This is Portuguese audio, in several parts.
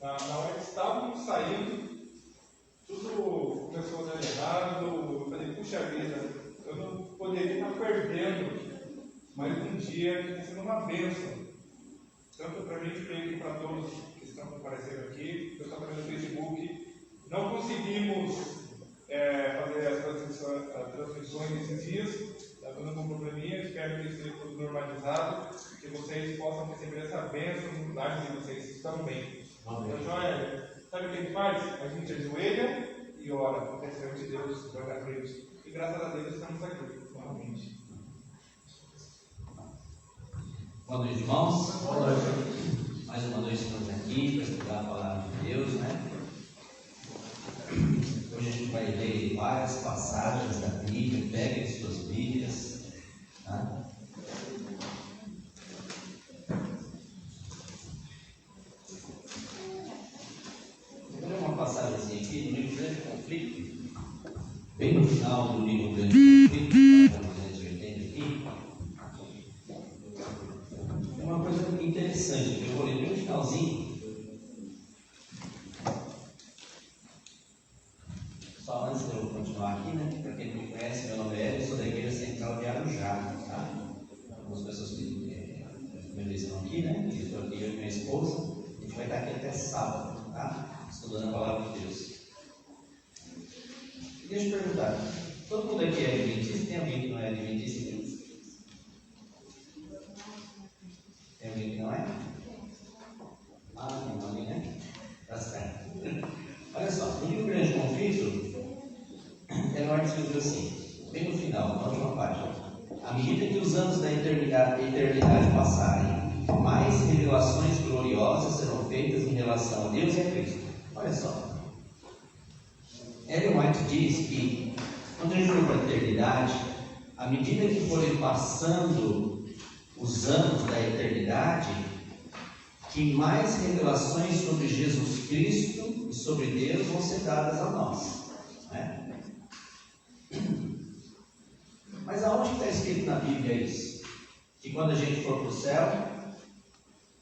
Na hora que estávamos saindo, tudo começou a dar errado. Eu falei, puxa vida, eu não poderia estar perdendo mais um dia que está sendo uma bênção. Tanto para mim, creio, para todos que estão comparecendo aqui, eu estava no Facebook. Não conseguimos fazer as transmissões nesses dias, está dando algum probleminha, espero que esteja tudo normalizado, que vocês possam receber essa bênção lá de vocês também. Então, Joel, sabe o que a gente faz? A gente ajoelha e ora, aconteceu de Deus, glória a Deus. E graças a Deus estamos aqui, novamente. Boa noite, irmãos. Boa noite. Mais uma noite estamos aqui para estudar a palavra de Deus, né? Hoje a gente vai ler várias passagens da Bíblia. Peguem suas Bíblias, tá? Eu vou ler uma passagem aqui no livro Grande Conflito, bem no final do livro Grande Conflito, uma coisa interessante, que eu vou ler bem no finalzinho. Só antes de eu continuar aqui, né? Para quem não me conhece, meu nome é Hélio, sou da Igreja Central de Arujá, tá? Algumas pessoas que me visitam aqui, né? Eu estou aqui, eu e minha esposa. A gente vai estar aqui até sábado, tá? Estudando a palavra de Deus. E deixa eu perguntar: todo mundo aqui é adventista? Tem alguém que não é adventista? Tem alguém que não é? Tem alguém, né? Tá certo. Olha só, no livro Grande Conflito, Ellen White escreveu assim, bem no final, na última página: à medida que os anos da eternidade passarem, mais revelações gloriosas serão feitas em relação a Deus e a Cristo. Olha só, Ellen White diz que quando a gente for para a eternidade, à medida que forem passando os anos da eternidade, que mais revelações sobre Jesus Cristo e sobre Deus vão ser dadas a nós, né? Mas aonde está escrito na Bíblia isso? Que quando a gente for para o céu,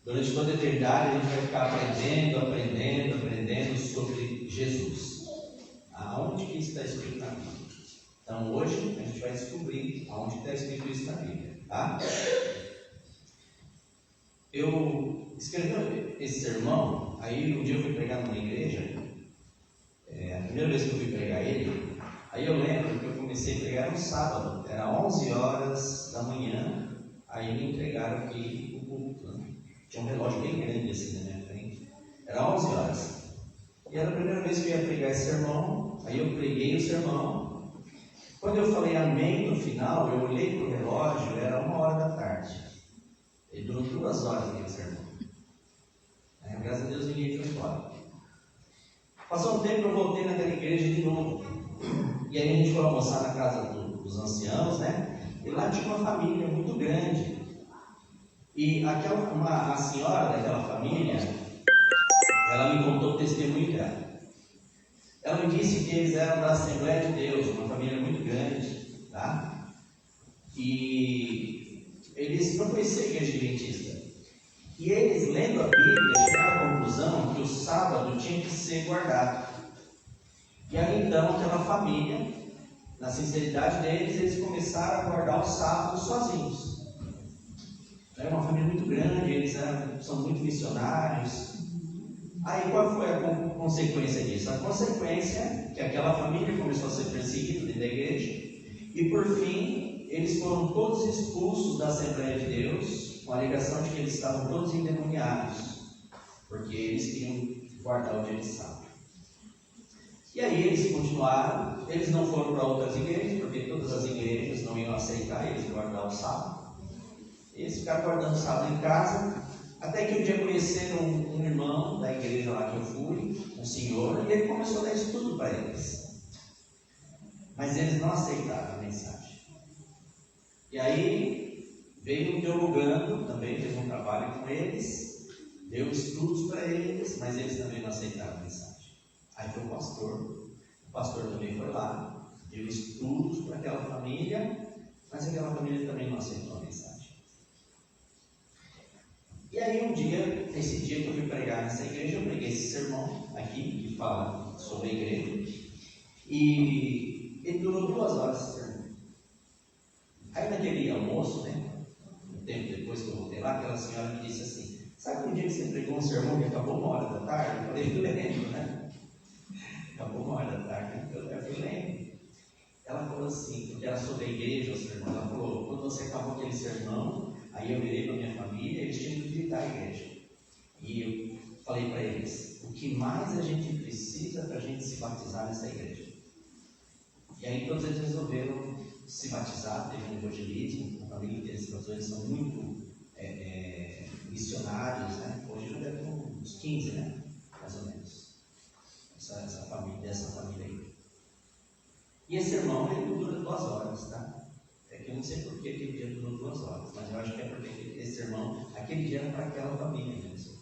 durante toda a eternidade, a gente vai ficar aprendendo sobre Jesus. Aonde que isso está escrito na Bíblia? Então hoje a gente vai descobrir aonde está escrito isso na Bíblia, tá? Eu escrevi esse sermão, aí um dia eu fui pregar numa igreja, a primeira vez que eu fui pregar ele, aí eu lembro que eu comecei a pregar no sábado, era 11 horas da manhã, aí me entregaram aqui o culto, né? Tinha um relógio bem grande assim na minha frente, era 11 horas, e era a primeira vez que eu ia pregar esse sermão, aí eu preguei o sermão, quando eu falei amém no final, eu olhei para o relógio, era 1h da tarde. Ele durou 2 horas aquele sermão. Graças a Deus ninguém foi embora. Passou um tempo, eu voltei naquela igreja de novo. E aí a gente foi almoçar na casa dos anciãos, né? E lá tinha uma família muito grande. E a senhora daquela família, ela me contou o testemunho dela. Ela me disse que eles eram da Assembleia de Deus, uma família muito grande, tá? E eles não conheciam a igreja adventista. E eles, lendo a Bíblia, chegaram à conclusão que o sábado tinha que ser guardado. E aí então, aquela família, na sinceridade deles, eles começaram a guardar o sábado sozinhos. É uma família muito grande, eles são muito missionários. Aí qual foi a consequência disso? A consequência é que aquela família começou a ser perseguida dentro da igreja. E por fim, eles foram todos expulsos da Assembleia de Deus, com a alegação de que eles estavam todos endemoniados, porque eles queriam guardar o dia de sábado. E aí eles continuaram, eles não foram para outras igrejas, porque todas as igrejas não iam aceitar eles guardar o sábado. Eles ficaram guardando o sábado em casa, até que um dia conheceram um irmão da igreja lá que eu fui, um senhor, e ele começou a dar estudo para eles. Mas eles não aceitaram a mensagem. E aí veio um teologando, também fez um trabalho com eles, deu estudos para eles, mas eles também não aceitaram a mensagem. Aí foi o pastor também foi lá, deu estudos para aquela família, mas aquela família também não aceitou a mensagem. E aí um dia, nesse dia que eu fui pregar nessa igreja, eu preguei esse aqui, que fala sobre a igreja. E ele durou 2 horas esse sermão. Aí naquele almoço, né? Um tempo depois que eu voltei lá, aquela senhora me disse assim: sabe um dia que você pregou um sermão que acabou 1h da tarde? Eu falei: eu lembro, né? Acabou 1h da tarde, eu lembro. Ela falou assim, porque era sobre a igreja o sermão. Ela falou: quando você acabou aquele sermão, aí eu virei para minha família, eles tinham que visitar a igreja. E eu falei para eles: o que mais a gente precisa para a gente se batizar nessa igreja? E aí todos eles resolveram se batizar. Teve um evangelismo, a família inteira se batizou. Eles são muito missionários, né? Hoje já deve ter uns 15, né? Mais ou menos. Dessa família aí. E esse sermão ele dura 2 horas, tá? É que eu não sei por que aquele dia durou 2 horas, mas eu acho que é porque esse sermão, aquele dia era para aquela família mesmo.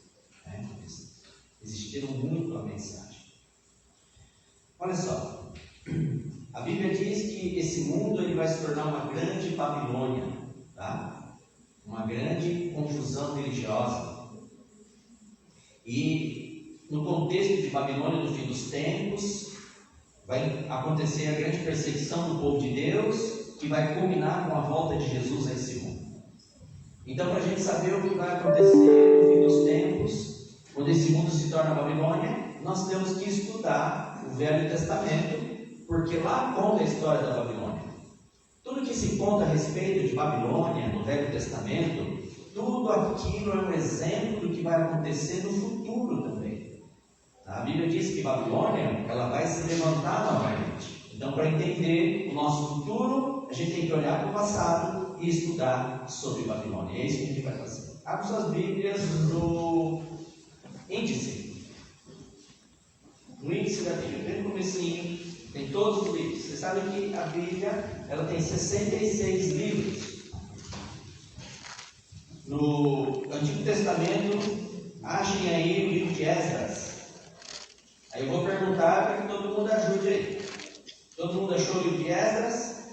Né? Eles existiram muito a mensagem. Olha só, a Bíblia diz que esse mundo ele vai se tornar uma grande Babilônia, tá? Uma grande confusão religiosa. E no contexto de Babilônia no fim dos tempos, vai acontecer a grande perseguição do povo de Deus, que vai culminar com a volta de Jesus a esse mundo. Então, para a gente saber o que vai acontecer no fim dos tempos, quando esse mundo se torna Babilônia, nós temos que estudar o Velho Testamento, porque lá conta a história da Babilônia. Tudo que se conta a respeito de Babilônia no Velho Testamento, tudo aquilo é um exemplo do que vai acontecer no futuro também. A Bíblia diz que Babilônia ela vai se levantar novamente. Então, para entender o nosso futuro, a gente tem que olhar para o passado e estudar sobre Babilônia. É isso que a gente vai fazer. Abra suas Bíblias no índice. No índice da Bíblia, bem no comecinho, tem todos os livros. Você sabe que a Bíblia ela tem 66 livros. No Antigo Testamento, achem aí o livro de Esdras. Aí eu vou perguntar para que todo mundo ajude aí. Todo mundo achou o livro de Esdras?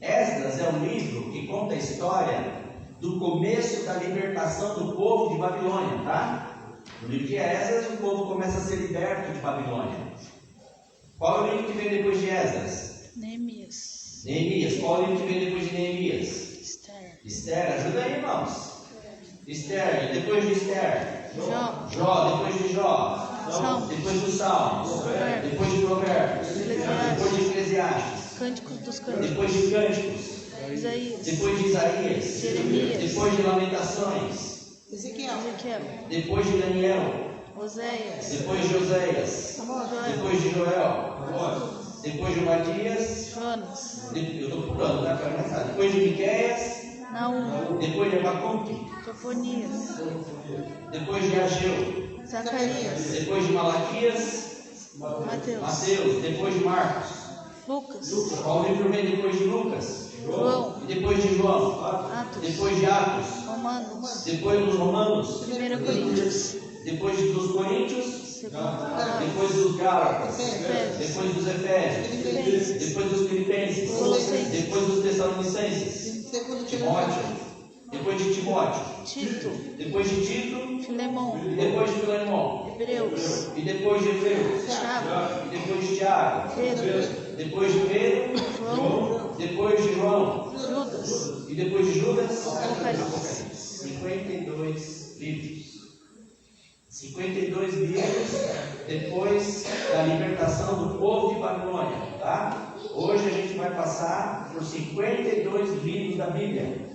Esdras é um livro que conta a história do começo da libertação do povo de Babilônia, tá? No livro de Esdras, o povo começa a ser liberto de Babilônia. Qual é o livro que vem depois de Esdras? Neemias. Neemias. Qual é o livro que vem depois de Neemias? Esther. Esther. Ajuda aí, irmãos. Esther. E depois de Esther? Jó. Jó. Depois de Jó? Salmos. Depois dos Salmos, Provérbios. depois de Provérbios, Eclesiastes. depois de Eclesiastes, Cânticos dos Cânticos. depois de Cânticos, Isaías. depois de Isaías, Jeremias. depois de Lamentações, Ezequiel. depois de Daniel, Oséias. depois de Oséias, Joel. depois de Joel, depois de Obadias, Jonas. eu estou pulando, tá? Para começar. Depois de Miqueias, Naum. depois de Abacuque, Sofonias. depois de Ageu, Zacarias. depois de Malaquias, Mateus, depois de Marcos. Lucas. Qual livro vem depois de Lucas? João. E depois de João? Atos. Depois de Atos? Romanos. Depois dos Romanos? 1 Coríntios. Depois dos Coríntios? 2 Palavras. Depois dos Gálatas? Efésios. Depois dos Efésios? Filipenses. Depois dos Filipenses? Colossenses. Depois dos Tessalonicenses? Timóteo? Depois de Timóteo? Tito. Depois de Tito? Filemão. E depois de Filemão? Hebreus. E depois de Hebreus? Tiago. E depois de Tiago? Pedro. Depois de Pedro? João. Depois de João? Judas. E depois de Judas? Apocalipse. 52 livros. 52 livros depois da libertação do povo de Babilônia, tá? Hoje a gente vai passar por 52 livros da Bíblia,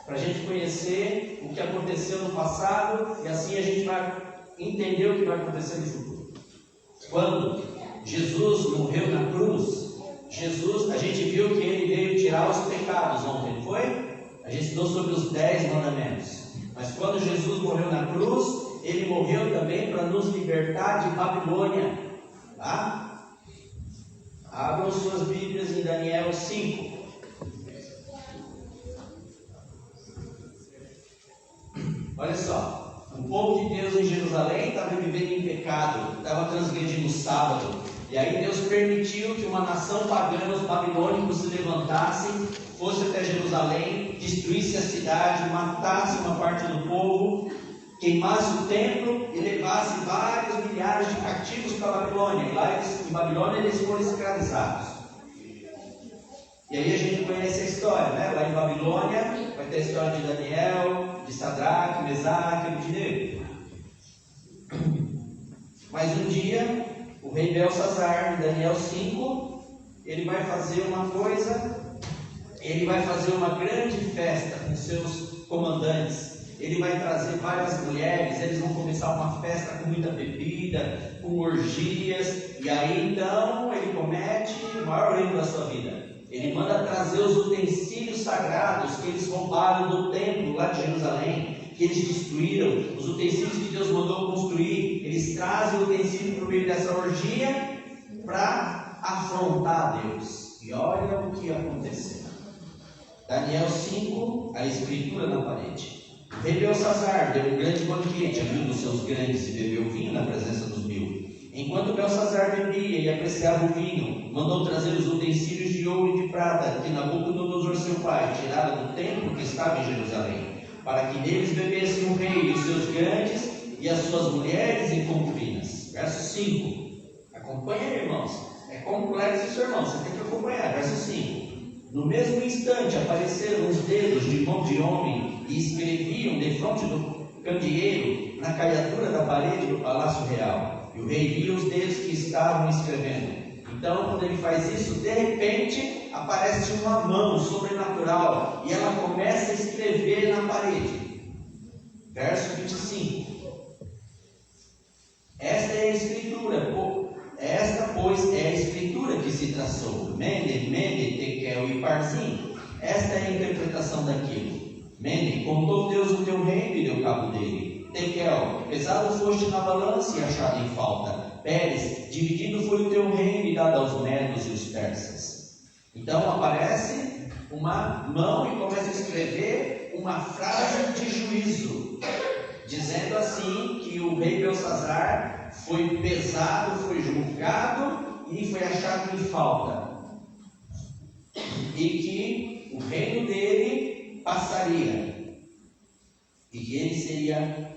para a gente conhecer o que aconteceu no passado e assim a gente vai entender o que vai acontecer no futuro. Quando Jesus morreu na cruz, a gente viu que ele veio tirar os pecados ontem, não foi? A gente estudou sobre os 10 mandamentos. Mas quando Jesus morreu na cruz, ele morreu também para nos libertar de Babilônia. Tá? Abram suas Bíblias em Daniel 5. Olha só, o povo de Deus em Jerusalém estava vivendo em pecado, estava transgredindo o sábado. E aí Deus permitiu que uma nação pagã, os babilônicos, se levantassem, fosse até Jerusalém, destruísse a cidade, matasse uma parte do povo, queimasse o templo e levasse vários Babilônia. E lá em Babilônia eles foram escravizados. E aí a gente conhece a história, né? Lá em Babilônia vai ter a história de Daniel, de Sadraque, Mesaque e Abednego. Mas um dia, o rei Belsazar, em Daniel 5, ele vai fazer uma coisa, ele vai fazer uma grande festa com seus comandantes. Ele vai trazer várias mulheres, eles vão começar uma festa com muita bebida, com orgias, e aí então ele comete o maior erro da sua vida. Ele manda trazer os utensílios sagrados que eles roubaram do templo lá de Jerusalém, que eles destruíram, os utensílios que Deus mandou construir. Eles trazem o utensílio por meio dessa orgia para afrontar Deus. E olha o que aconteceu. Daniel 5, a escritura na parede. O rei Belsazar deu um grande banquete a 1000 dos seus grandes e bebeu vinho na presença dos 1000. Enquanto Belsazar bebia e apreciava o vinho, mandou trazer os utensílios de ouro e de prata que Nabucodonosor seu pai tirara do templo que estava em Jerusalém, para que neles bebessem o rei e os seus grandes e as suas mulheres e concubinas. Verso 5. Acompanha, irmãos. É complexo isso, irmãos. Você tem que acompanhar. Verso 5. No mesmo instante apareceram os dedos de mão de homem e escreviam defronte do candeeiro na caiatura da parede do palácio real. E o rei via os dedos que estavam escrevendo. Então, quando ele faz isso, de repente aparece uma mão sobrenatural e ela começa a escrever na parede. Verso 25. Esta é a escritura, pois é a escritura que se traçou. Mene, Mene, Tekel e Parzim. Esta é a interpretação daquilo. Mene, contou Deus o teu reino e deu cabo dele. Tekel, pesado foste na balança e achado em falta. Pérez, dividido foi o teu reino e dado aos medos e os persas. Então aparece uma mão e começa a escrever uma frase de juízo, dizendo assim que o rei Belsazar foi pesado, foi julgado e foi achado em falta, e que o reino dele passaria, e que ele seria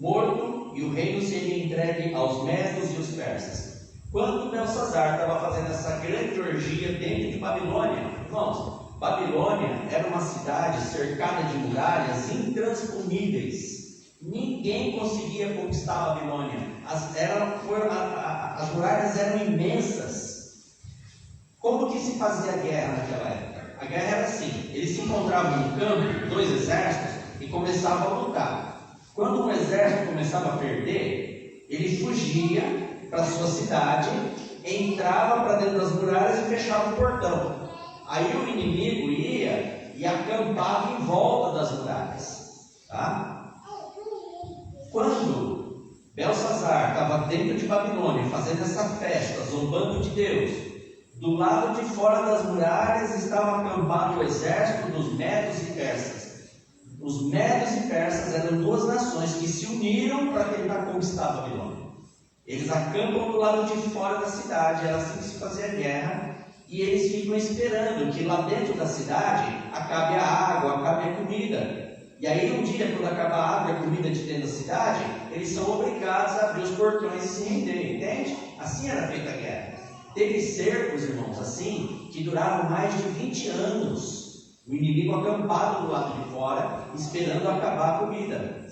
morto e o reino seria entregue aos medos e os persas. Quando Belsazar estava fazendo essa grande orgia dentro de Babilônia, irmãos, Babilônia era uma cidade cercada de muralhas intransponíveis. Ninguém conseguia conquistar a Babilônia. As muralhas eram imensas. Como que se fazia a guerra naquela época? A guerra era assim: eles se encontravam no campo, 2 exércitos, e começavam a lutar. Quando um exército começava a perder, ele fugia para sua cidade, entrava para dentro das muralhas e fechava o portão. Aí o inimigo ia e acampava em volta das muralhas, tá? Quando Belsazar estava dentro de Babilônia, fazendo essa festa, zombando de Deus, do lado de fora das muralhas estava acampado o exército dos medos e persas. Os medos e persas eram 2 nações que se uniram para tentar conquistar a Babilônia. Eles acampam do lado de fora da cidade, era assim que se fazia a guerra, e eles ficam esperando que lá dentro da cidade acabe a água, acabe a comida. E aí um dia, quando acaba a água e a comida de dentro da cidade, eles são obrigados a abrir os portões e se render, entende? Assim era feita a guerra. Teve cercos, irmãos, assim, que duraram mais de 20 anos. O inimigo acampado do lado de fora, esperando acabar a comida,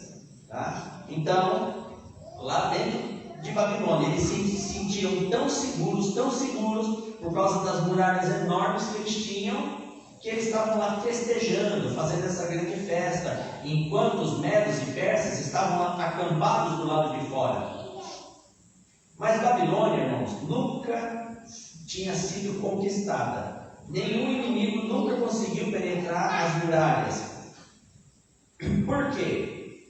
tá? Então, lá dentro de Babilônia, eles se sentiam tão seguros, por causa das muralhas enormes que eles tinham, que eles estavam lá festejando, fazendo essa grande festa, enquanto os medos e persas estavam lá acampados do lado de fora. Mas Babilônia, irmãos, nunca tinha sido conquistada. Nenhum inimigo nunca conseguiu penetrar as muralhas. Por quê?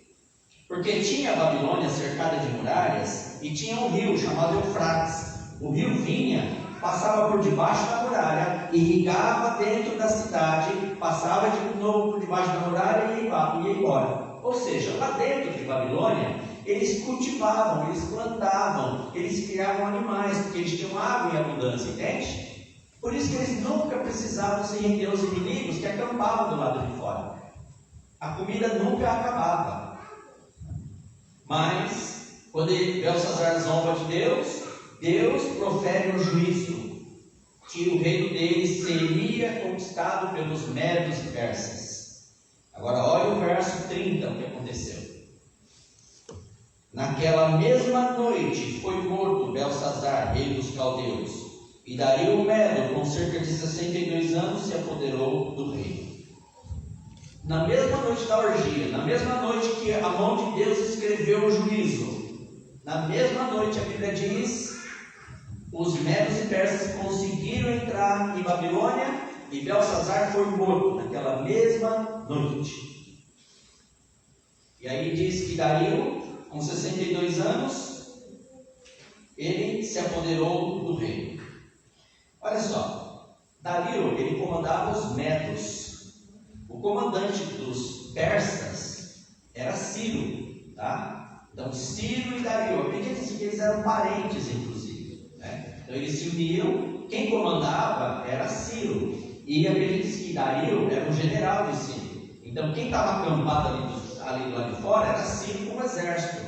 Porque tinha a Babilônia cercada de muralhas e tinha um rio chamado Eufrates. O rio vinha, passava por debaixo da muralha, irrigava dentro da cidade, passava de novo por debaixo da muralha e ia embora. Ou seja, lá dentro de Babilônia, eles cultivavam, eles plantavam, eles criavam animais, porque eles tinham água em abundância, entende? Por isso que eles nunca precisavam se render aos inimigos que acampavam do lado de fora. A comida nunca acabava. Mas, quando Belsazar zomba de Deus, Deus profere um juízo, que o reino dele seria conquistado pelos medos e persas. Agora olha o verso 30, o que aconteceu. Naquela mesma noite foi morto Belsazar, rei dos caldeus, e Dario o Medo, com cerca de 62 anos, se apoderou do reino. Na mesma noite da orgia, na mesma noite que a mão de Deus escreveu o juízo, na mesma noite a Bíblia diz, os medos e persas conseguiram entrar em Babilônia e Belsazar foi morto naquela mesma noite. E aí diz que Dario, com 62 anos, ele se apoderou do reino. Olha só, Dario, ele comandava os medos. O comandante dos persas era Ciro, tá? Então Ciro e Dario, acredita-se que eles eram parentes, inclusive, né? Então eles se uniram, quem comandava era Ciro, e acredita-se que Dario era um general de Ciro. Então quem estava acampado ali do lado de fora era Ciro com o exército.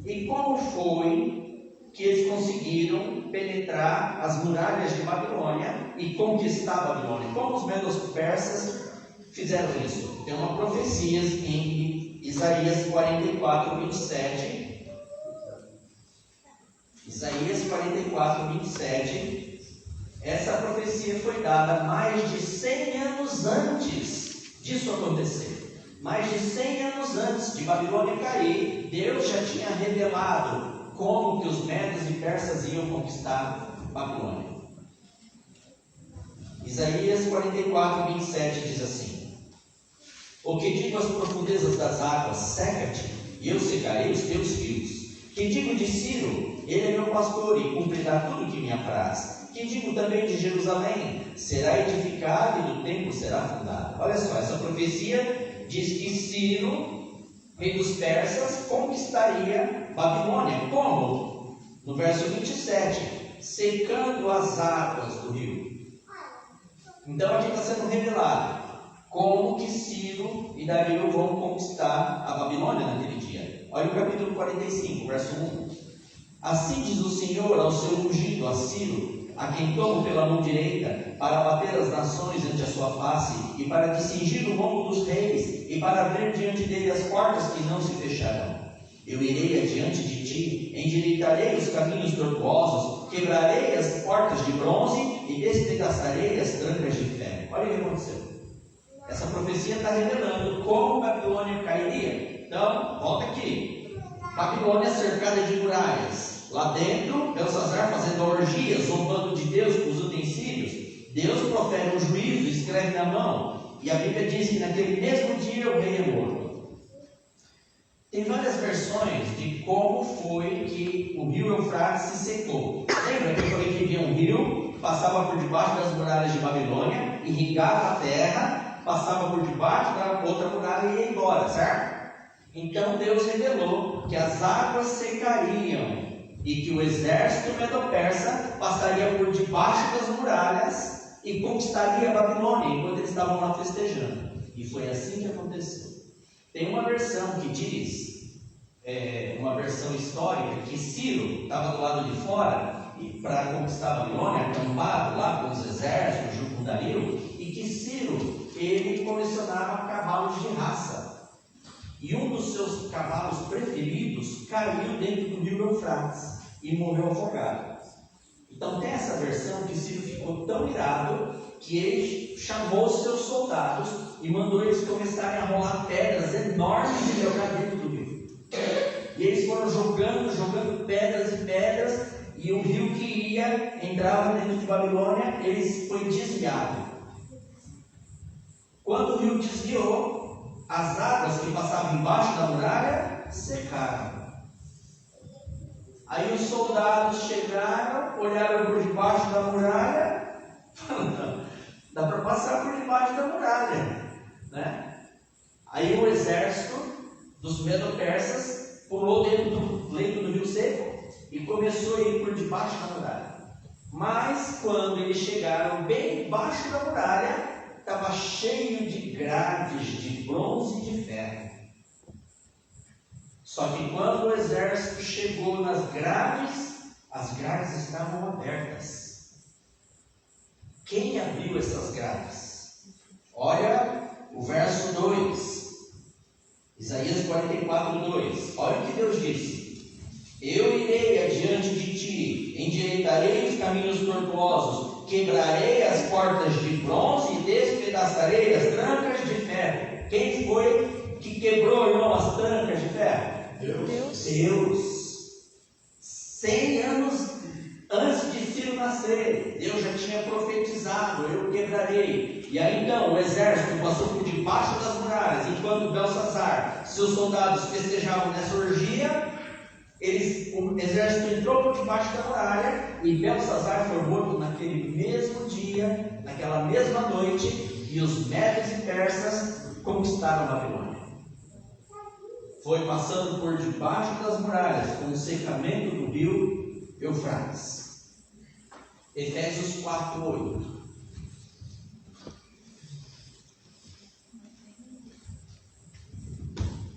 E como foi que eles conseguiram penetrar as muralhas de Babilônia e conquistar a Babilônia? Como os medos persas fizeram isso? Tem uma profecia em Isaías 44, 27. Isaías 44, 27. Essa profecia foi dada mais de 100 anos antes disso acontecer. Mais de 100 anos antes de Babilônia cair, Deus já tinha revelado como que os medos e persas iam conquistar Babilônia. Isaías 44, 27 diz assim: O que digo às profundezas das águas, seca-te, e eu secarei os teus rios. Que digo de Ciro, ele é meu pastor e cumprirá tudo que me apraz. Que digo também de Jerusalém, será edificado e do templo será fundado. Olha só, essa profecia diz que Ciro, rei dos persas, conquistaria Babilônia. Como? No verso 27, secando as águas do rio. Então aqui está sendo revelado como que Ciro e Dario vão conquistar a Babilônia naquele dia. Olha o capítulo 45, verso 1. Assim diz o Senhor ao seu ungido, a Ciro, a quem tomo pela mão direita, para bater as nações ante a sua face, e para discingir o lombo dos reis, e para abrir diante dele as portas que não se fecharão. Eu irei adiante de ti, endireitarei os caminhos tortuosos, quebrarei as portas de bronze e despedaçarei as trancas de ferro. Olha o que aconteceu. Essa profecia está revelando como Babilônia cairia. Então, volta aqui. Babilônia cercada de muralhas. Lá dentro, Belsazar fazendo orgia, zombando de Deus com os utensílios. Deus profere um juízo, escreve na mão. E a Bíblia diz que naquele mesmo dia o rei é morto. Tem várias versões de como foi que o rio Eufrates se secou. Lembra que eu falei que havia um rio, passava por debaixo das muralhas de Babilônia, irrigava a terra, passava por debaixo da outra muralha e ia embora, certo? Então Deus revelou que as águas secariam e que o exército medo-persa passaria por debaixo das muralhas e conquistaria a Babilônia enquanto eles estavam lá festejando. E foi assim que aconteceu. Tem uma versão que diz, uma versão histórica, que Ciro estava do lado de fora para conquistar a Babilônia, acampado lá com os exércitos, junto com Dario, e que Ciro, ele colecionava cavalos de raça. E um dos seus cavalos preferidos caiu dentro do rio Eufrates e morreu afogado. Então tem essa versão que Ciro ficou tão irado que ele chamou os seus soldados e mandou eles começarem a rolar pedras enormes e jogar dentro do rio. E eles foram jogando pedras e pedras, e o rio que entrava dentro de Babilônia, ele foi desviado. Quando o rio desviou, as águas que passavam embaixo da muralha secaram. Aí os soldados chegaram, olharam por debaixo da muralha, falaram, dá para passar por debaixo da muralha, né? Aí o exército dos medo-persas pulou dentro do leito do rio seco e começou a ir por debaixo da muralha. Mas quando eles chegaram bem embaixo da muralha, estava cheio de grades de bronze e de ferro. Só que quando o exército chegou nas grades, as grades estavam abertas. Quem abriu essas grades? Olha o verso 2. Isaías 44, 2. Olha o que Deus disse: eu irei adiante de ti, endireitarei os caminhos tortuosos, quebrarei as portas de bronze e despedaçarei as trancas de ferro. Quem foi que quebrou, irmão, as trancas de ferro? Deus. 100 anos antes de Ciro nascer, Deus já tinha profetizado: eu quebrarei. E aí então o exército passou por debaixo das muralhas, enquanto Belsazar, seus soldados festejavam nessa orgia. O exército entrou por debaixo da muralha e Belsazar foi morto naquele mesmo dia, naquela mesma noite, e os medos e persas conquistaram a Babilônia. Foi passando por debaixo das muralhas com o secamento do rio Eufrates. Efésios 4, 8.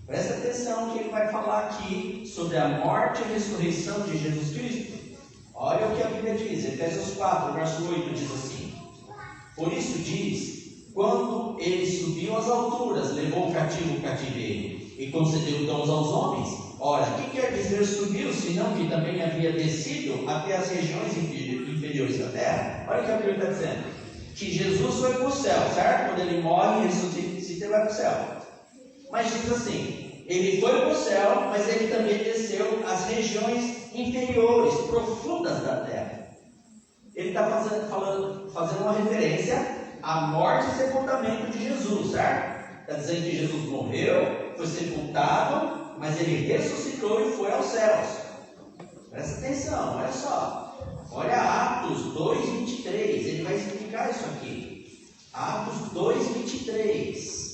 Presta atenção que ele vai falar aqui sobre a morte e a ressurreição de Jesus Cristo. Olha o que a Bíblia diz, Efésios 4, verso 8 diz assim: por isso diz, quando ele subiu às alturas, levou o cativo o cativeiro e concedeu dons aos homens. Ora, o que quer dizer subiu, senão que também havia descido até as regiões inferiores da terra? Olha o que a Bíblia está dizendo: que Jesus foi para o céu, certo? Quando ele morre, ressuscita e vai para o céu. Mas diz assim: ele foi para o céu, mas ele também desceu às regiões inferiores, profundas da terra. Ele está fazendo uma referência à morte e sepultamento de Jesus, certo? Está dizendo que Jesus morreu, foi sepultado, mas ele ressuscitou e foi aos céus. Presta atenção, olha só. Olha Atos 2, 23, ele vai explicar isso aqui. Atos 2, 23.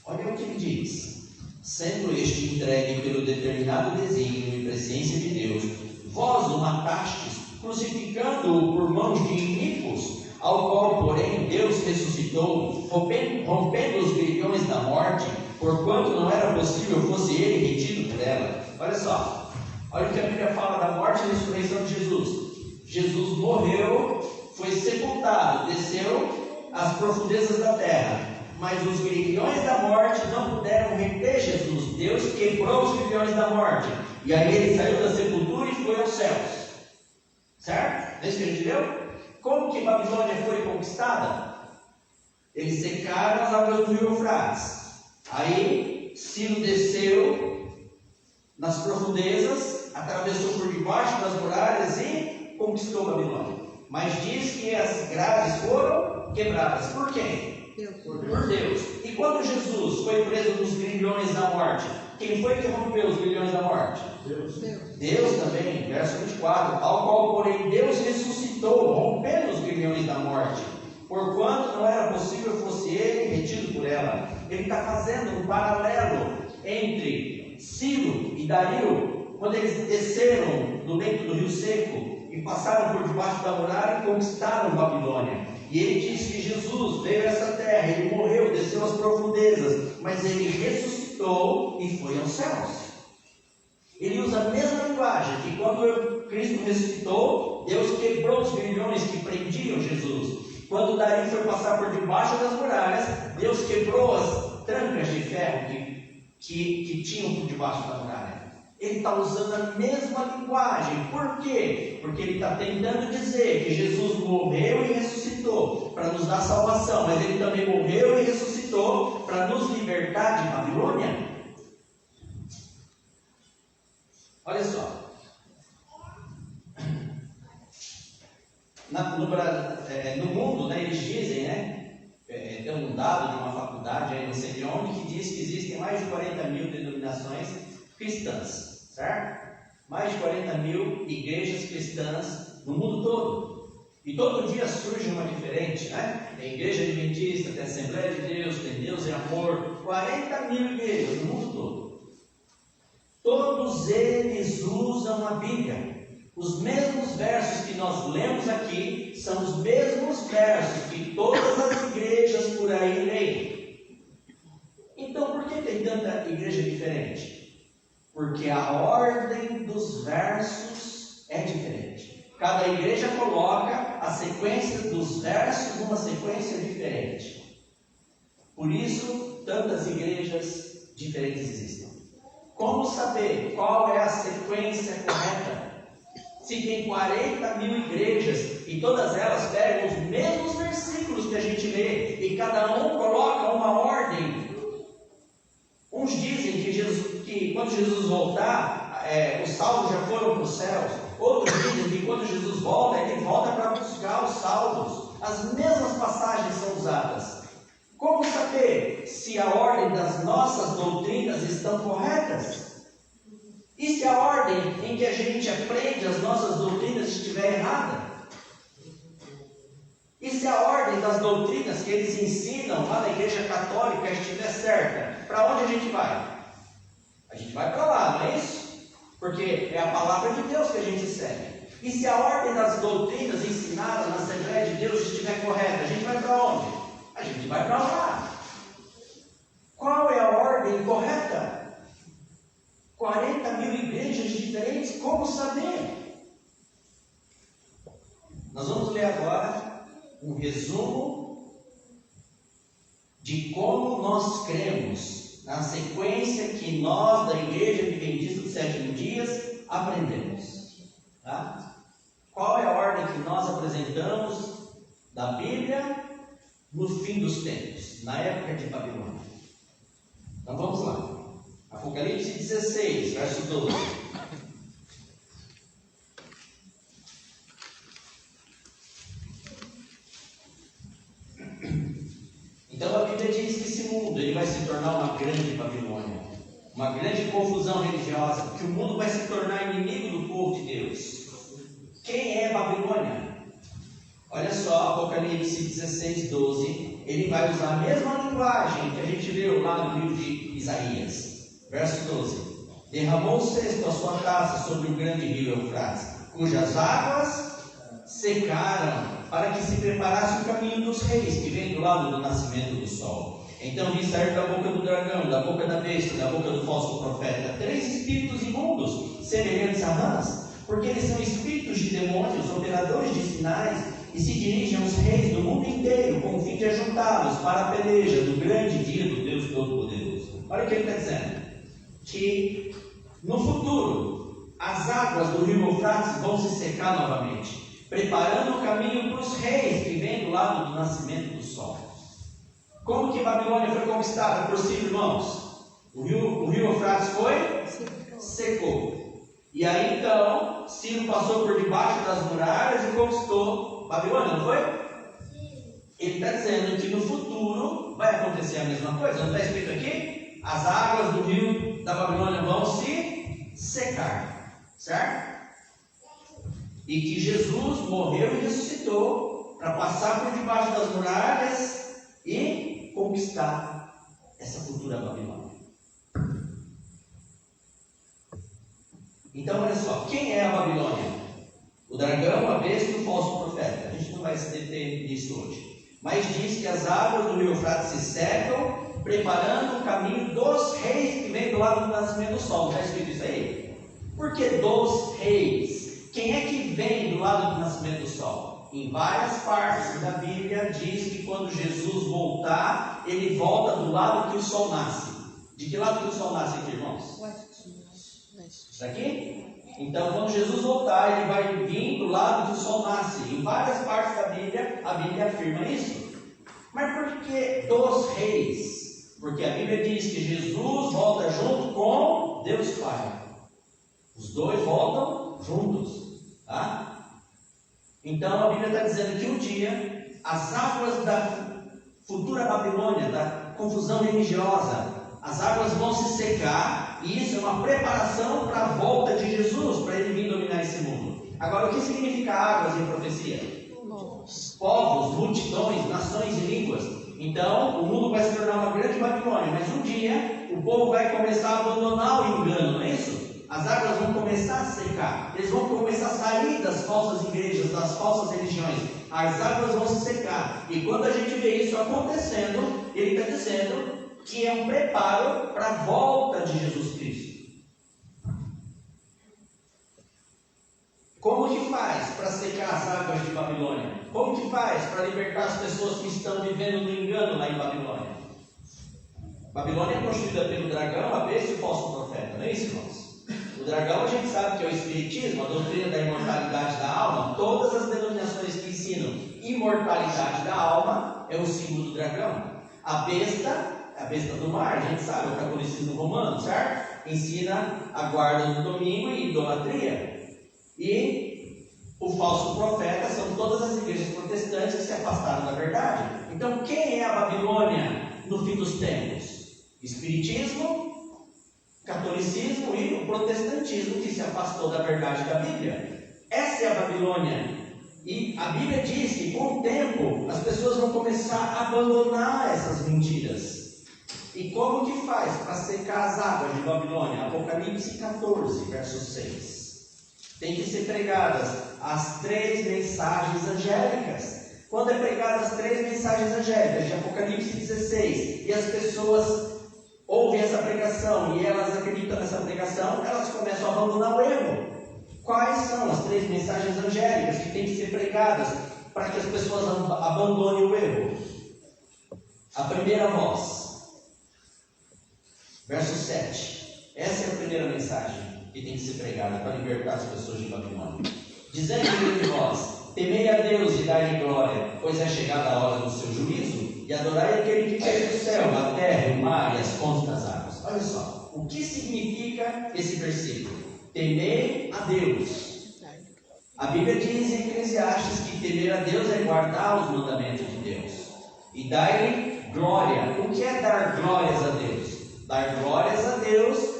Olha o que ele diz: sendo este entregue pelo determinado desígnio e presciência de Deus, vós o matastes, crucificando-o por mãos de iníquos, ao qual, porém, Deus ressuscitou, rompendo os grilhões da morte, porquanto não era possível fosse ele retido por ela. Olha só, olha o que a Bíblia fala da morte e ressurreição de Jesus. Jesus morreu, foi sepultado, desceu às profundezas da terra, mas os grilhões da morte não puderam reter Jesus. Deus quebrou os grilhões da morte, e aí ele saiu da sepultura e foi aos céus. Certo? É isso que a gente leu? Como que Babilônia foi conquistada? Eles secaram as águas do rio Eufrates. Aí Ciro desceu nas profundezas, atravessou por debaixo das muralhas e conquistou Babilônia. Mas diz que as grades foram quebradas. Por quem? Por Deus. E quando Jesus foi preso nos grilhões da morte, quem foi que rompeu os grilhões da morte? Deus também, verso 24: ao qual, porém, Deus ressuscitou, rompendo os grilhões da morte, porquanto não era possível fosse ele retido por ela. Ele está fazendo um paralelo entre Ciro e Dario, quando eles desceram do leito do rio seco e passaram por debaixo da muralha e conquistaram Babilônia. E ele diz que Jesus veio a essa terra, ele morreu, desceu às profundezas, mas ele ressuscitou e foi aos céus. Ele usa a mesma linguagem, que quando Cristo ressuscitou, Deus quebrou os grilhões que prendiam Jesus. Quando Dario foi passar por debaixo das muralhas, Deus quebrou as trancas de ferro que tinham por debaixo da muralha. Ele está usando a mesma linguagem. Por quê? Porque ele está tentando dizer que Jesus morreu e ressuscitou para nos dar salvação, mas ele também morreu e ressuscitou para nos libertar de Babilônia. Olha só. No mundo, né, eles dizem, né, tem um dado de uma faculdade aí, não sei de onde, que diz que existem mais de 40 mil denominações cristãs, certo? Mais de 40 mil igrejas cristãs no mundo todo. E todo dia surge uma diferente, né? Tem igreja adventista, tem Assembleia de Deus, tem Deus e Amor. 40 mil igrejas no mundo todo. Todos eles usam a Bíblia. Os mesmos versos que nós lemos aqui são os mesmos versos que todas as igrejas por aí leem. Então, por que tem tanta igreja diferente? Porque a ordem dos versos é diferente. Cada igreja coloca a sequência dos versos numa sequência diferente. Por isso, tantas igrejas diferentes existem. Como saber qual é a sequência correta? Se tem 40 mil igrejas e todas elas pegam os mesmos versículos que a gente lê e cada um coloca uma ordem. Uns dizem que quando Jesus voltar, os salvos já foram para os céus. Outros dizem que quando Jesus volta, ele volta para buscar os salvos. As mesmas passagens são usadas. Como saber se a ordem das nossas doutrinas estão corretas? E se a ordem em que a gente aprende as nossas doutrinas estiver errada? E se a ordem das doutrinas que eles ensinam lá na igreja católica estiver certa? Para onde a gente vai? A gente vai para lá, não é isso? Porque é a palavra de Deus que a gente segue. E se a ordem das doutrinas ensinadas na Assembleia de Deus estiver correta, a gente vai para onde? A gente vai para lá. Qual é a ordem correta? 40 mil igrejas diferentes, como saber? Nós vamos ler agora um resumo de como nós cremos na sequência que nós da Igreja Adventista dos Sétimos Dias aprendemos. Tá? Qual é a ordem que nós apresentamos da Bíblia no fim dos tempos, na época de Babilônia? Então vamos lá. Apocalipse 16, verso 12. Então a Bíblia diz que esse mundo ele vai se tornar uma grande Babilônia, uma grande confusão religiosa, que o mundo vai se tornar inimigo do povo de Deus. Quem é Babilônia? Olha só, Apocalipse 16, 12, ele vai usar a mesma linguagem que a gente leu lá no livro de Isaías. Verso 12: derramou o cesto a sua taça sobre o grande rio Eufrates, cujas águas secaram, para que se preparasse o caminho dos reis, que vem do lado do nascimento do sol. Então vi sair da boca do dragão, da boca da besta, da boca do falso profeta, 3 espíritos imundos, semelhantes a rãs, porque eles são espíritos de demônios, operadores de sinais, e se dirigem aos reis do mundo inteiro, com o fim de ajuntá-los para a peleja do grande dia do Deus Todo-Poderoso. Olha o que ele está dizendo. Que no futuro as águas do rio Eufrates vão se secar novamente, preparando o caminho para os reis que vêm do lado do nascimento do sol. Como que Babilônia foi conquistada por Ciro, irmãos? O rio Eufrates foi? Secou. E aí então Ciro passou por debaixo das muralhas e conquistou Babilônia, não foi? Ele está dizendo que no futuro vai acontecer a mesma coisa. Não está escrito aqui? As águas do rio da Babilônia vão se secar, certo? E que Jesus morreu e ressuscitou para passar por debaixo das muralhas e conquistar essa futura Babilônia. Então, olha só, quem é a Babilônia? O dragão, a besta e o falso profeta. A gente não vai se deter nisso hoje. Mas diz que as águas do rio Eufrates se secam, preparando o caminho dos reis que vem do lado do nascimento do sol. Está escrito isso aí? Por que dos reis? Quem é que vem do lado do nascimento do sol? Em várias partes da Bíblia diz que quando Jesus voltar, ele volta do lado que o sol nasce. De que lado que o sol nasce aqui, irmãos? Daqui? Então, quando Jesus voltar, ele vai vir do lado que o sol nasce. Em várias partes da Bíblia, a Bíblia afirma isso. Mas por que dos reis? Porque a Bíblia diz que Jesus volta junto com Deus Pai. Os dois voltam juntos. Tá? Então, a Bíblia está dizendo que um dia, as águas da futura Babilônia, da confusão religiosa, as águas vão se secar. E isso é uma preparação para a volta de Jesus, para ele vir dominar esse mundo. Agora, o que significa águas em profecia? Povos, multidões, nações e línguas. Então, o mundo vai se tornar uma grande Babilônia. Mas um dia, o povo vai começar a abandonar o engano, não é isso? As águas vão começar a secar. Eles vão começar a sair das falsas igrejas, das falsas religiões. As águas vão se secar. E quando a gente vê isso acontecendo, ele está dizendo que é um preparo para a volta de Jesus Cristo. que estão vivendo no engano lá em Babilônia. Babilônia é construída pelo dragão, a besta e o falso profeta, não é isso, irmãos? O dragão a gente sabe que é o espiritismo, a doutrina da imortalidade da alma. Todas as denominações que ensinam imortalidade da alma é o símbolo do dragão. A besta do mar, a gente sabe, é o catolicismo romano, certo? Ensina a guarda do domingo e idolatria. E o falso profeta são todas as igrejas protestantes que se afastaram da verdade. Então, quem é a Babilônia no fim dos tempos? Espiritismo, catolicismo e o protestantismo que se afastou da verdade da Bíblia. Essa é a Babilônia. E a Bíblia diz que com o tempo as pessoas vão começar a abandonar essas mentiras. E como que faz para secar as águas de Babilônia? Apocalipse 14, verso 6. Tem que ser pregadas as 3 mensagens angélicas. Quando é pregadas as 3 mensagens angélicas de Apocalipse 16 e as pessoas ouvem essa pregação e elas acreditam nessa pregação, elas começam a abandonar o erro. Quais são as 3 mensagens angélicas que têm que ser pregadas para que as pessoas abandonem o erro? A primeira voz, verso 7. Essa é a primeira mensagem que tem que ser pregada para libertar as pessoas de Babilônia. Dizendo em grande voz: temei a Deus e dai-lhe glória, pois é chegada a hora do seu juízo, e adorai aquele que fez o céu, a terra, o mar e as fontes das águas. Olha só, o que significa esse versículo? Temei a Deus. A Bíblia diz em Eclesiastes que temer a Deus é guardar os mandamentos de Deus. E dar-lhe glória. O que é dar glórias a Deus? Dar glórias a Deus,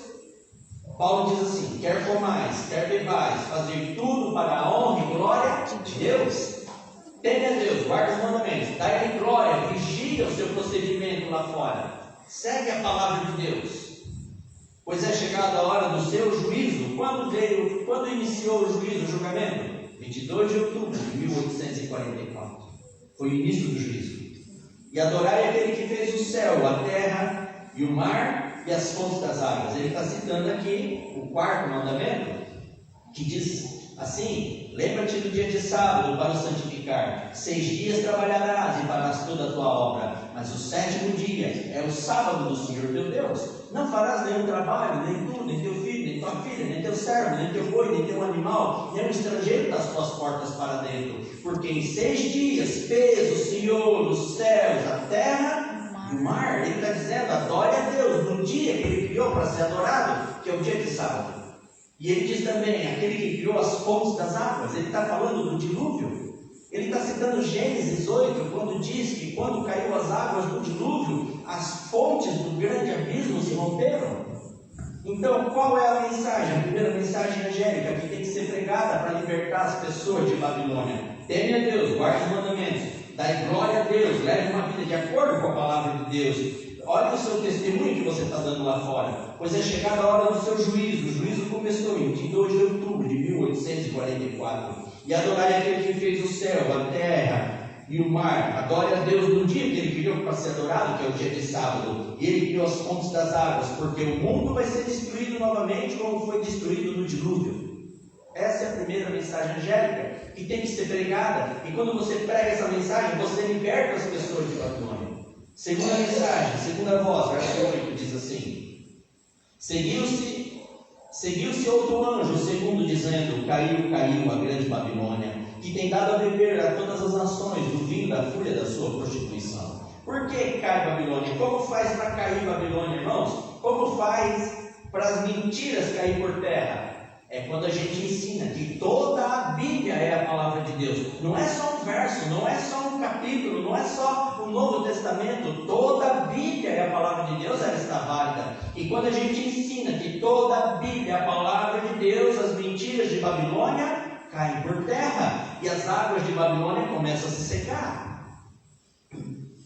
Paulo diz assim: quer comais, quer bebais, fazer tudo para a honra e glória de Deus. Teme a Deus, guarda os mandamentos, dá-lhe glória, vigia o seu procedimento lá fora. Segue a palavra de Deus. Pois é chegada a hora do seu juízo. Quando iniciou o juízo, o julgamento? 22 de outubro de 1844. Foi o início do juízo. E adorai aquele que fez o céu, a terra e o mar e as fontes das águas. Ele está citando aqui o 4º mandamento, que diz assim: lembra-te do dia de sábado para o santificar. 6 dias trabalharás e farás toda a tua obra, mas o 7º dia é o sábado do Senhor teu Deus. Não farás nenhum trabalho, nem tu, nem teu filho, nem tua filha, nem teu servo, nem teu boi, nem teu animal, nem um estrangeiro das tuas portas para dentro. Porque em 6 dias fez o Senhor os céus, a terra e o mar. Ele está dizendo: adore a Deus no dia que Ele criou para ser adorado, que é o dia de sábado. E ele diz também: aquele que criou as fontes das águas. Ele está falando do dilúvio. Ele está citando Gênesis 8, quando diz que quando caiu as águas do dilúvio, as fontes do grande abismo se romperam. Então, qual é a mensagem? A primeira mensagem angélica que tem que ser pregada para libertar as pessoas de Babilônia: teme a Deus, guarde os mandamentos, dai glória a Deus, leve uma vida de acordo com a palavra de Deus. Olha o seu testemunho que você está dando lá fora. Pois é chegada a hora do seu juízo. O juízo começou em 22 de outubro de 1844. E adorai aquele que fez o céu, a terra e o mar. Adore a Deus no dia que Ele criou para ser adorado, que é o dia de sábado. E Ele criou as fontes das águas, porque o mundo vai ser destruído novamente como foi destruído no dilúvio. Essa é a primeira mensagem angélica que tem que ser pregada. E quando você prega essa mensagem, você liberta as pessoas de Babilônia. Segunda mensagem, segunda voz, verso 8, diz assim: Seguiu-se outro anjo, segundo, dizendo: caiu a grande Babilônia, que tem dado a beber a todas as nações do vinho da fúria da sua prostituição. Por que cai Babilônia? Como faz para cair Babilônia, irmãos? Como faz para as mentiras cair por terra? É quando a gente ensina que toda a Bíblia é a palavra de Deus. Não é só um verso, não é só um capítulo, não é só o Novo Testamento. Toda a Bíblia é a palavra de Deus, ela está válida. E quando a gente ensina que toda a Bíblia é a palavra de Deus, as mentiras de Babilônia caem por terra e as águas de Babilônia começam a se secar.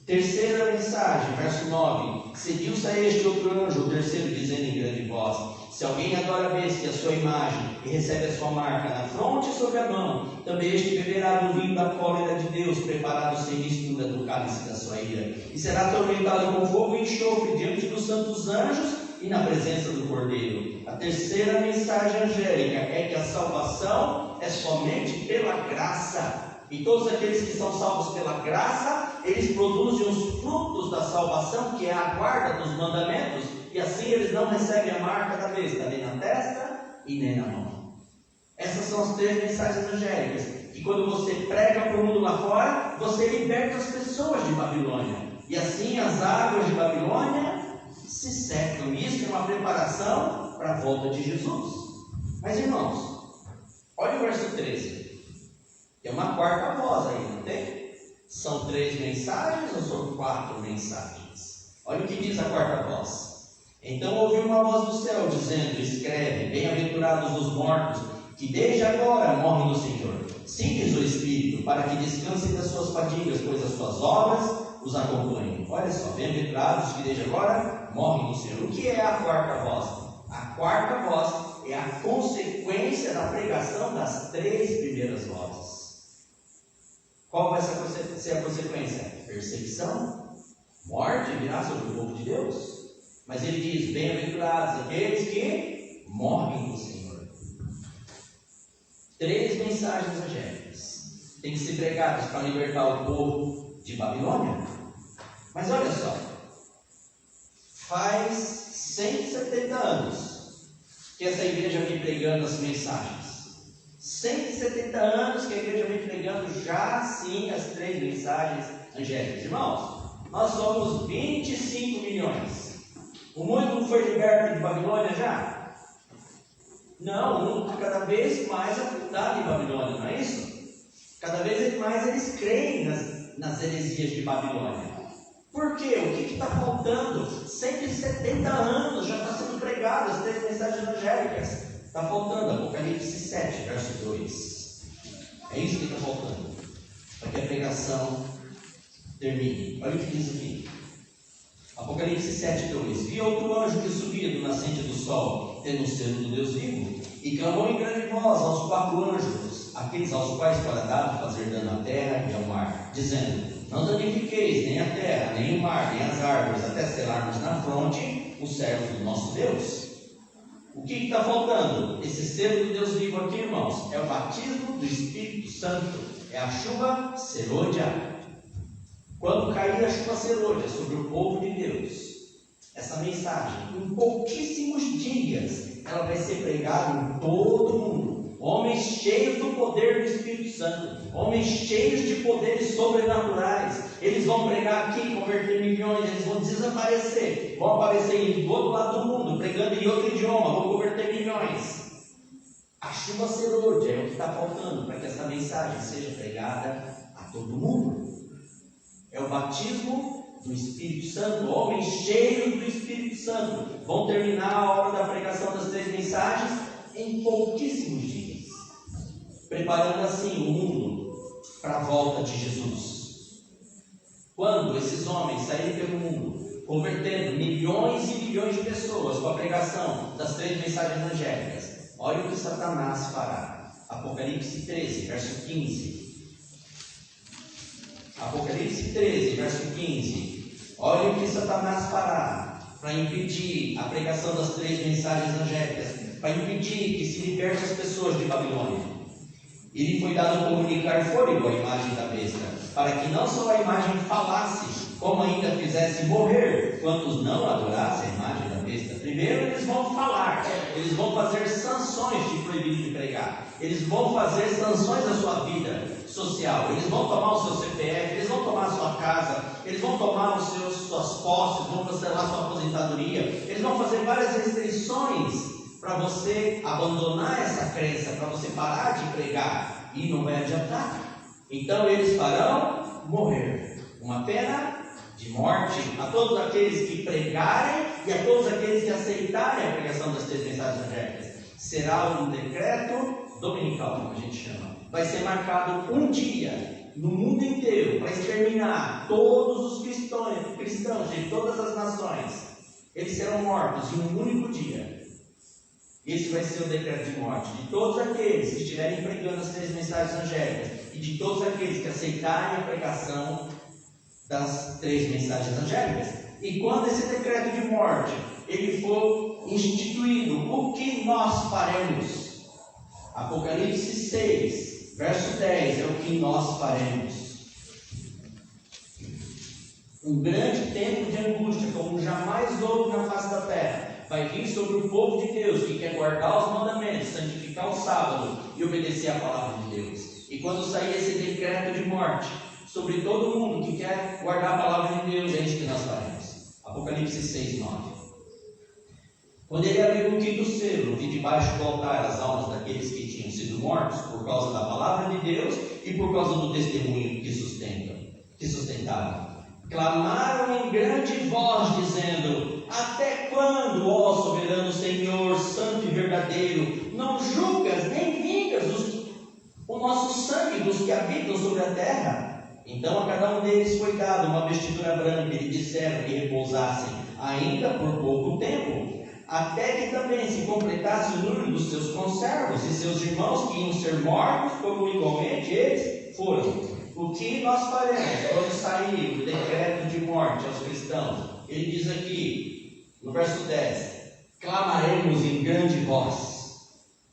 Terceira mensagem, verso 9: seguiu-se a este outro anjo, o terceiro, dizendo em grande voz: se alguém adora a besta e a sua imagem, e recebe a sua marca na fronte e sobre a mão, também este beberá do vinho da cólera de Deus, preparado sem mistura do cálice da sua ira, e será atormentado com fogo e enxofre diante dos santos anjos e na presença do Cordeiro. A terceira mensagem angélica é que a salvação é somente pela graça, e todos aqueles que são salvos pela graça eles produzem os frutos da salvação, que é a guarda dos mandamentos, e assim eles não recebem a marca da besta, nem na testa e nem na mão. Essas são as 3 mensagens angélicas, que quando você prega para o mundo lá fora, você liberta as pessoas de Babilônia, e assim as águas de Babilônia se secam. Isso é uma preparação para a volta de Jesus. Mas irmãos, olha o verso 13. Tem uma quarta voz aí, não tem? São 3 mensagens ou são 4 mensagens? Olha o que diz a quarta voz. Então ouvi uma voz do céu dizendo: escreve, bem-aventurados os mortos, que desde agora morrem no Senhor. Sim, diz o Espírito, para que descansem das suas fadigas, pois as suas obras os acompanhem. Olha só, bem-aventurados que desde agora morrem no Senhor. O que é a quarta voz? A quarta voz é a consequência da pregação das 3 primeiras vozes. Qual vai ser a consequência? Perseguição, morte virá sobre o povo de Deus. Mas ele diz: bem-aventurados aqueles que morrem no Senhor. 3 mensagens angélicas têm que ser pregadas para libertar o povo de Babilônia. Mas olha só, faz 170 anos que essa igreja vem pregando as mensagens. 170 anos que a igreja vem pregando já sim as 3 mensagens angélicas. Irmãos, nós somos 25 milhões. O mundo não foi liberto de Babilônia já? Não, o mundo está cada vez mais afundado em Babilônia, não é isso? Cada vez mais eles creem nas heresias de Babilônia. Por quê? O que está faltando? 170 anos já está sendo pregado as 3 mensagens angélicas. Está faltando Apocalipse 7, verso 2. É isso que está faltando, para que a pregação termine. Olha o que diz aqui. Apocalipse 7, 2. Vi outro anjo que subia do nascente do sol, tendo o selo do Deus vivo, e clamou em grande voz aos 4 anjos, aqueles aos quais fora dado fazer dano à terra e ao mar, dizendo: não danifiqueis nem a terra, nem o mar, nem as árvores, até selarmos na fronte os servos do nosso Deus. O que está faltando? Esse selo do Deus vivo aqui, irmãos, é o batismo do Espírito Santo, é a chuva serôdia. Quando cair a chuva serôdia sobre o povo de Deus, essa mensagem, em pouquíssimos dias, ela vai ser pregada em todo o mundo. Homens cheios do poder do Espírito Santo, homens cheios de poderes sobrenaturais, eles vão pregar aqui, converter milhões, eles vão desaparecer, vão aparecer em todo lado do mundo, pregando em outro idioma, vão converter milhões. A chuva serôdia é o que está faltando para que essa mensagem seja pregada a todo mundo. É o batismo do Espírito Santo. Homens cheios do Espírito Santo vão terminar a obra da pregação das 3 mensagens em pouquíssimos dias, preparando assim o mundo para a volta de Jesus. Quando esses homens saírem pelo mundo, convertendo milhões e milhões de pessoas com a pregação das 3 mensagens angélicas, olha o que Satanás fará. Apocalipse 13, verso 15. Apocalipse 13, verso 15. Olha o que Satanás fará para impedir a pregação das 3 mensagens angélicas, para impedir que se liberte as pessoas de Babilônia. E lhe foi dado comunicar fôlego à imagem da besta, para que não só a imagem falasse, como ainda fizesse morrer quantos não adorassem a imagem da besta. Primeiro eles vão falar, eles vão fazer sanções de proibido de pregar, eles vão fazer sanções à sua vida social, eles vão tomar o seu CPF, eles vão tomar a sua casa, eles vão tomar suas posses, vão cancelar sua aposentadoria, eles vão fazer várias restrições para você abandonar essa crença, para você parar de pregar, e não vai adiantar. Então eles farão morrer, uma pena de morte a todos aqueles que pregarem e a todos aqueles que aceitarem a pregação das 3 mensagens angélicas. Será um decreto dominical, como a gente chama. Vai ser marcado um dia no mundo inteiro para exterminar todos os cristãos de todas as nações. Eles serão mortos em um único dia. Esse vai ser o decreto de morte de todos aqueles que estiverem pregando as 3 mensagens angélicas e de todos aqueles que aceitarem a pregação das 3 mensagens angélicas. E quando esse decreto de morte ele for instituído, o que nós faremos? Apocalipse 6, verso 10 é o que nós faremos. Um grande tempo de angústia, como jamais houve na face da terra, vai vir sobre o povo de Deus, que quer guardar os mandamentos, santificar o sábado e obedecer à palavra de Deus. E quando sair esse decreto de morte sobre todo mundo que quer guardar a palavra de Deus, é isso que nós faremos. Apocalipse 6, 9. Quando ele abriu o quinto selo, vi debaixo do altar as almas daqueles que tinham sido mortos por causa da palavra de Deus e por causa do testemunho que sustentavam. Clamaram em grande voz, dizendo: até quando, ó soberano Senhor, santo e verdadeiro, não julgas nem vingas o nosso sangue dos que habitam sobre a terra? Então a cada um deles foi dado uma vestidura branca, e lhe disseram que repousassem ainda por pouco tempo, até que também se completasse o número dos seus conservos e seus irmãos que iam ser mortos, como igualmente eles foram. O que nós faremos quando sair o decreto de morte aos cristãos? Ele diz aqui, no verso 10: clamaremos em grande voz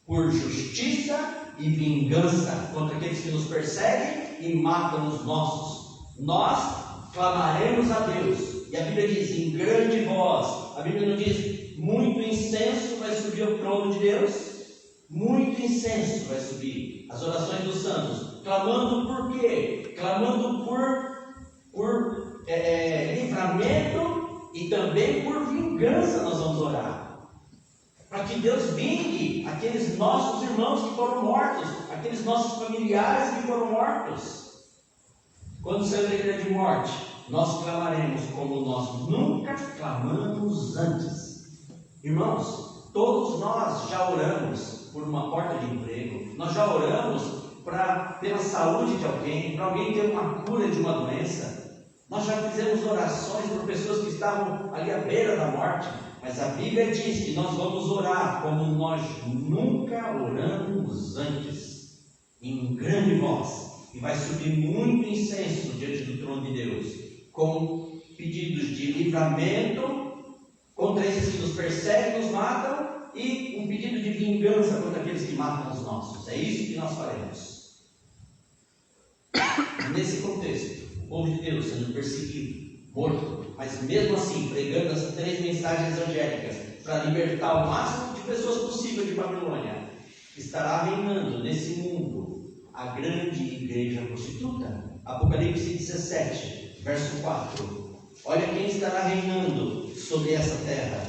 por justiça e vingança contra aqueles que nos perseguem e matam os nossos. Nós clamaremos a Deus. E a Bíblia diz em grande voz. A Bíblia não diz muito incenso vai subir ao trono de Deus? Muito incenso vai subir. As orações dos santos, clamando por quê? Clamando por livramento e também por vingança. Nós vamos orar para que Deus vingue aqueles nossos irmãos que foram mortos, aqueles nossos familiares que foram mortos. Quando sair o decreto de morte, nós clamaremos como nós nunca clamamos antes. Irmãos, todos nós já oramos por uma porta de emprego, nós já oramos pela saúde de alguém, para alguém ter uma cura de uma doença. Nós já fizemos orações por pessoas que estavam ali à beira da morte. Mas a Bíblia diz que nós vamos orar como nós nunca oramos antes, em grande voz. E vai subir muito incenso diante do trono de Deus, com pedidos de livramento contra esses que nos perseguem, nos matam, e um pedido de vingança contra aqueles que matam os nossos. É isso que nós faremos. Nesse contexto, o povo de Deus sendo perseguido, morto, mas mesmo assim pregando as 3 mensagens angélicas para libertar o máximo de pessoas possível de Babilônia, estará reinando nesse mundo a grande igreja prostituta. Apocalipse 17, verso 4. Olha quem estará reinando sobre essa terra.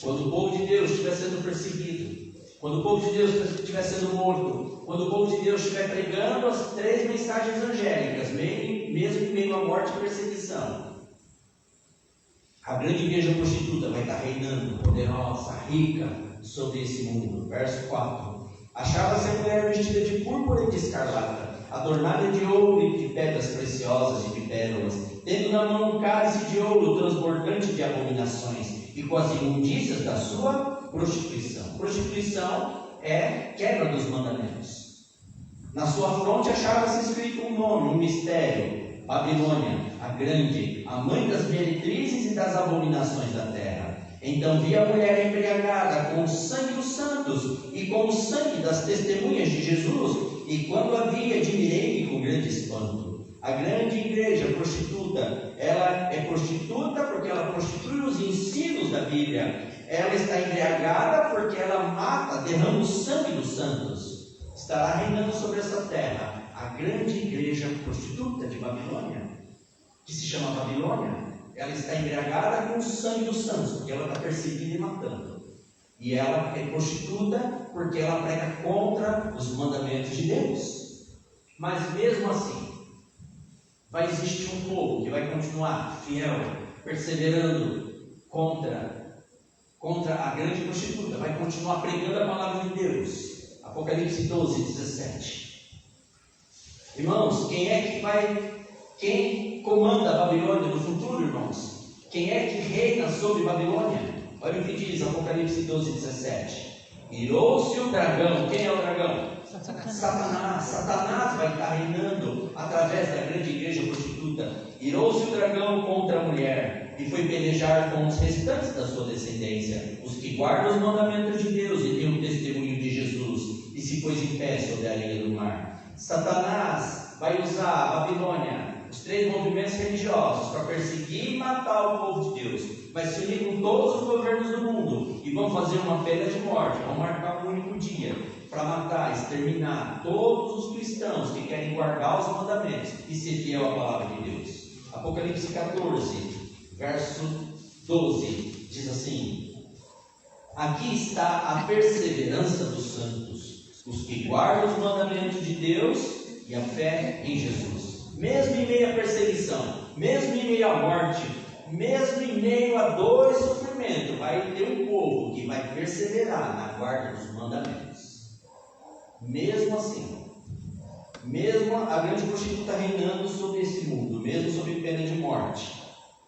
Quando o povo de Deus estiver sendo perseguido, quando o povo de Deus estiver sendo morto, quando o povo de Deus estiver pregando as 3 mensagens angélicas, mesmo em meio à morte e perseguição, a grande igreja prostituta vai estar reinando, poderosa, rica, sobre esse mundo. Verso 4. Achava-se a mulher vestida de púrpura e de escarlata, adornada de ouro e de pedras preciosas e de pérolas, tendo na mão um cálice de ouro transbordante de abominações, e com as imundícias da sua prostituição. Prostituição é quebra dos mandamentos. Na sua fronte achava-se escrito um nome, um mistério: Babilônia, a grande, a mãe das meretrizes e das abominações da terra. Então vi a mulher embriagada com o sangue dos santos e com o sangue das testemunhas de Jesus, e quando a vi, admirei-me com grande espanto. A grande igreja prostituta, ela é prostituta porque ela prostitui os ensinos da Bíblia. Ela está embriagada porque ela mata, derrama o sangue dos santos. Estará reinando sobre essa terra a grande igreja prostituta de Babilônia, que se chama Babilônia. Ela está embriagada com o sangue dos santos, porque ela está perseguindo e matando. E ela é prostituta porque ela prega contra os mandamentos de Deus. Mas mesmo assim, vai existir um povo que vai continuar fiel, perseverando contra a grande prostituta, vai continuar pregando a palavra de Deus. Apocalipse 12, 17. Irmãos, quem comanda a Babilônia no futuro, irmãos? Quem é que reina sobre Babilônia? Olha o que diz Apocalipse 12, 17. Irou-se o dragão. Quem é o dragão? Satanás. Satanás vai estar reinando através da grande igreja prostituta. Irou-se o dragão contra a mulher e foi pelejar com os restantes da sua descendência, os que guardam os mandamentos de Deus e têm o testemunho de Jesus, e se pôs em pé sobre a areia do mar. Satanás vai usar a Babilônia os 3 movimentos religiosos para perseguir e matar o povo de Deus, vai se unir com todos os governos do mundo e vão fazer uma pena de morte, vão marcar um único dia para matar, exterminar todos os cristãos que querem guardar os mandamentos e ser fiel à palavra de Deus. Apocalipse 14, verso 12, diz assim: aqui está a perseverança dos santos, os que guardam os mandamentos de Deus e a fé em Jesus. Mesmo em meio à perseguição, mesmo em meio à morte, mesmo em meio a dor e sofrimento, vai ter um povo que vai perseverar na guarda dos mandamentos. Mesmo assim, mesmo a grande prostituta reinando sobre esse mundo, mesmo sob pena de morte,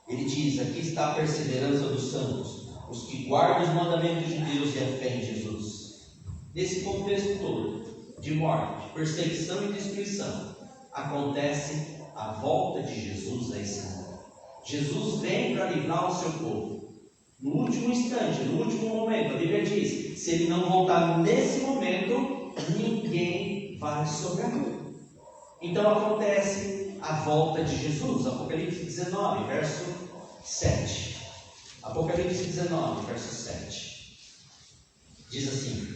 ele diz: aqui está a perseverança dos santos, os que guardam os mandamentos de Deus e a fé em Jesus. Nesse contexto todo de morte, perseguição e destruição, acontece a volta de Jesus a esse mundo. Jesus vem para livrar o seu povo. No último instante, no último momento, a Bíblia diz: se ele não voltar nesse momento, ninguém vai sobrar. Então acontece a volta de Jesus. Apocalipse 19, verso 7. Apocalipse 19, verso 7. Diz assim: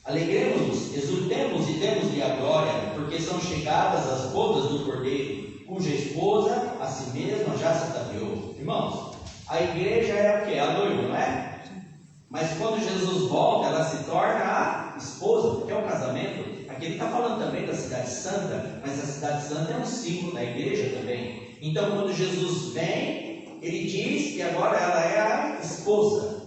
alegremos-nos, exultemos e demos-lhe a glória, porque são chegadas as bodas do Cordeiro, cuja esposa a si mesma já se ataviou. Irmãos, a igreja é o que? A noiva, não é? Mas quando Jesus volta, ela se torna a esposa, porque é o casamento. Aqui ele está falando também da cidade santa, mas a cidade santa é um símbolo da igreja também. Então quando Jesus vem, ele diz que agora ela é a esposa.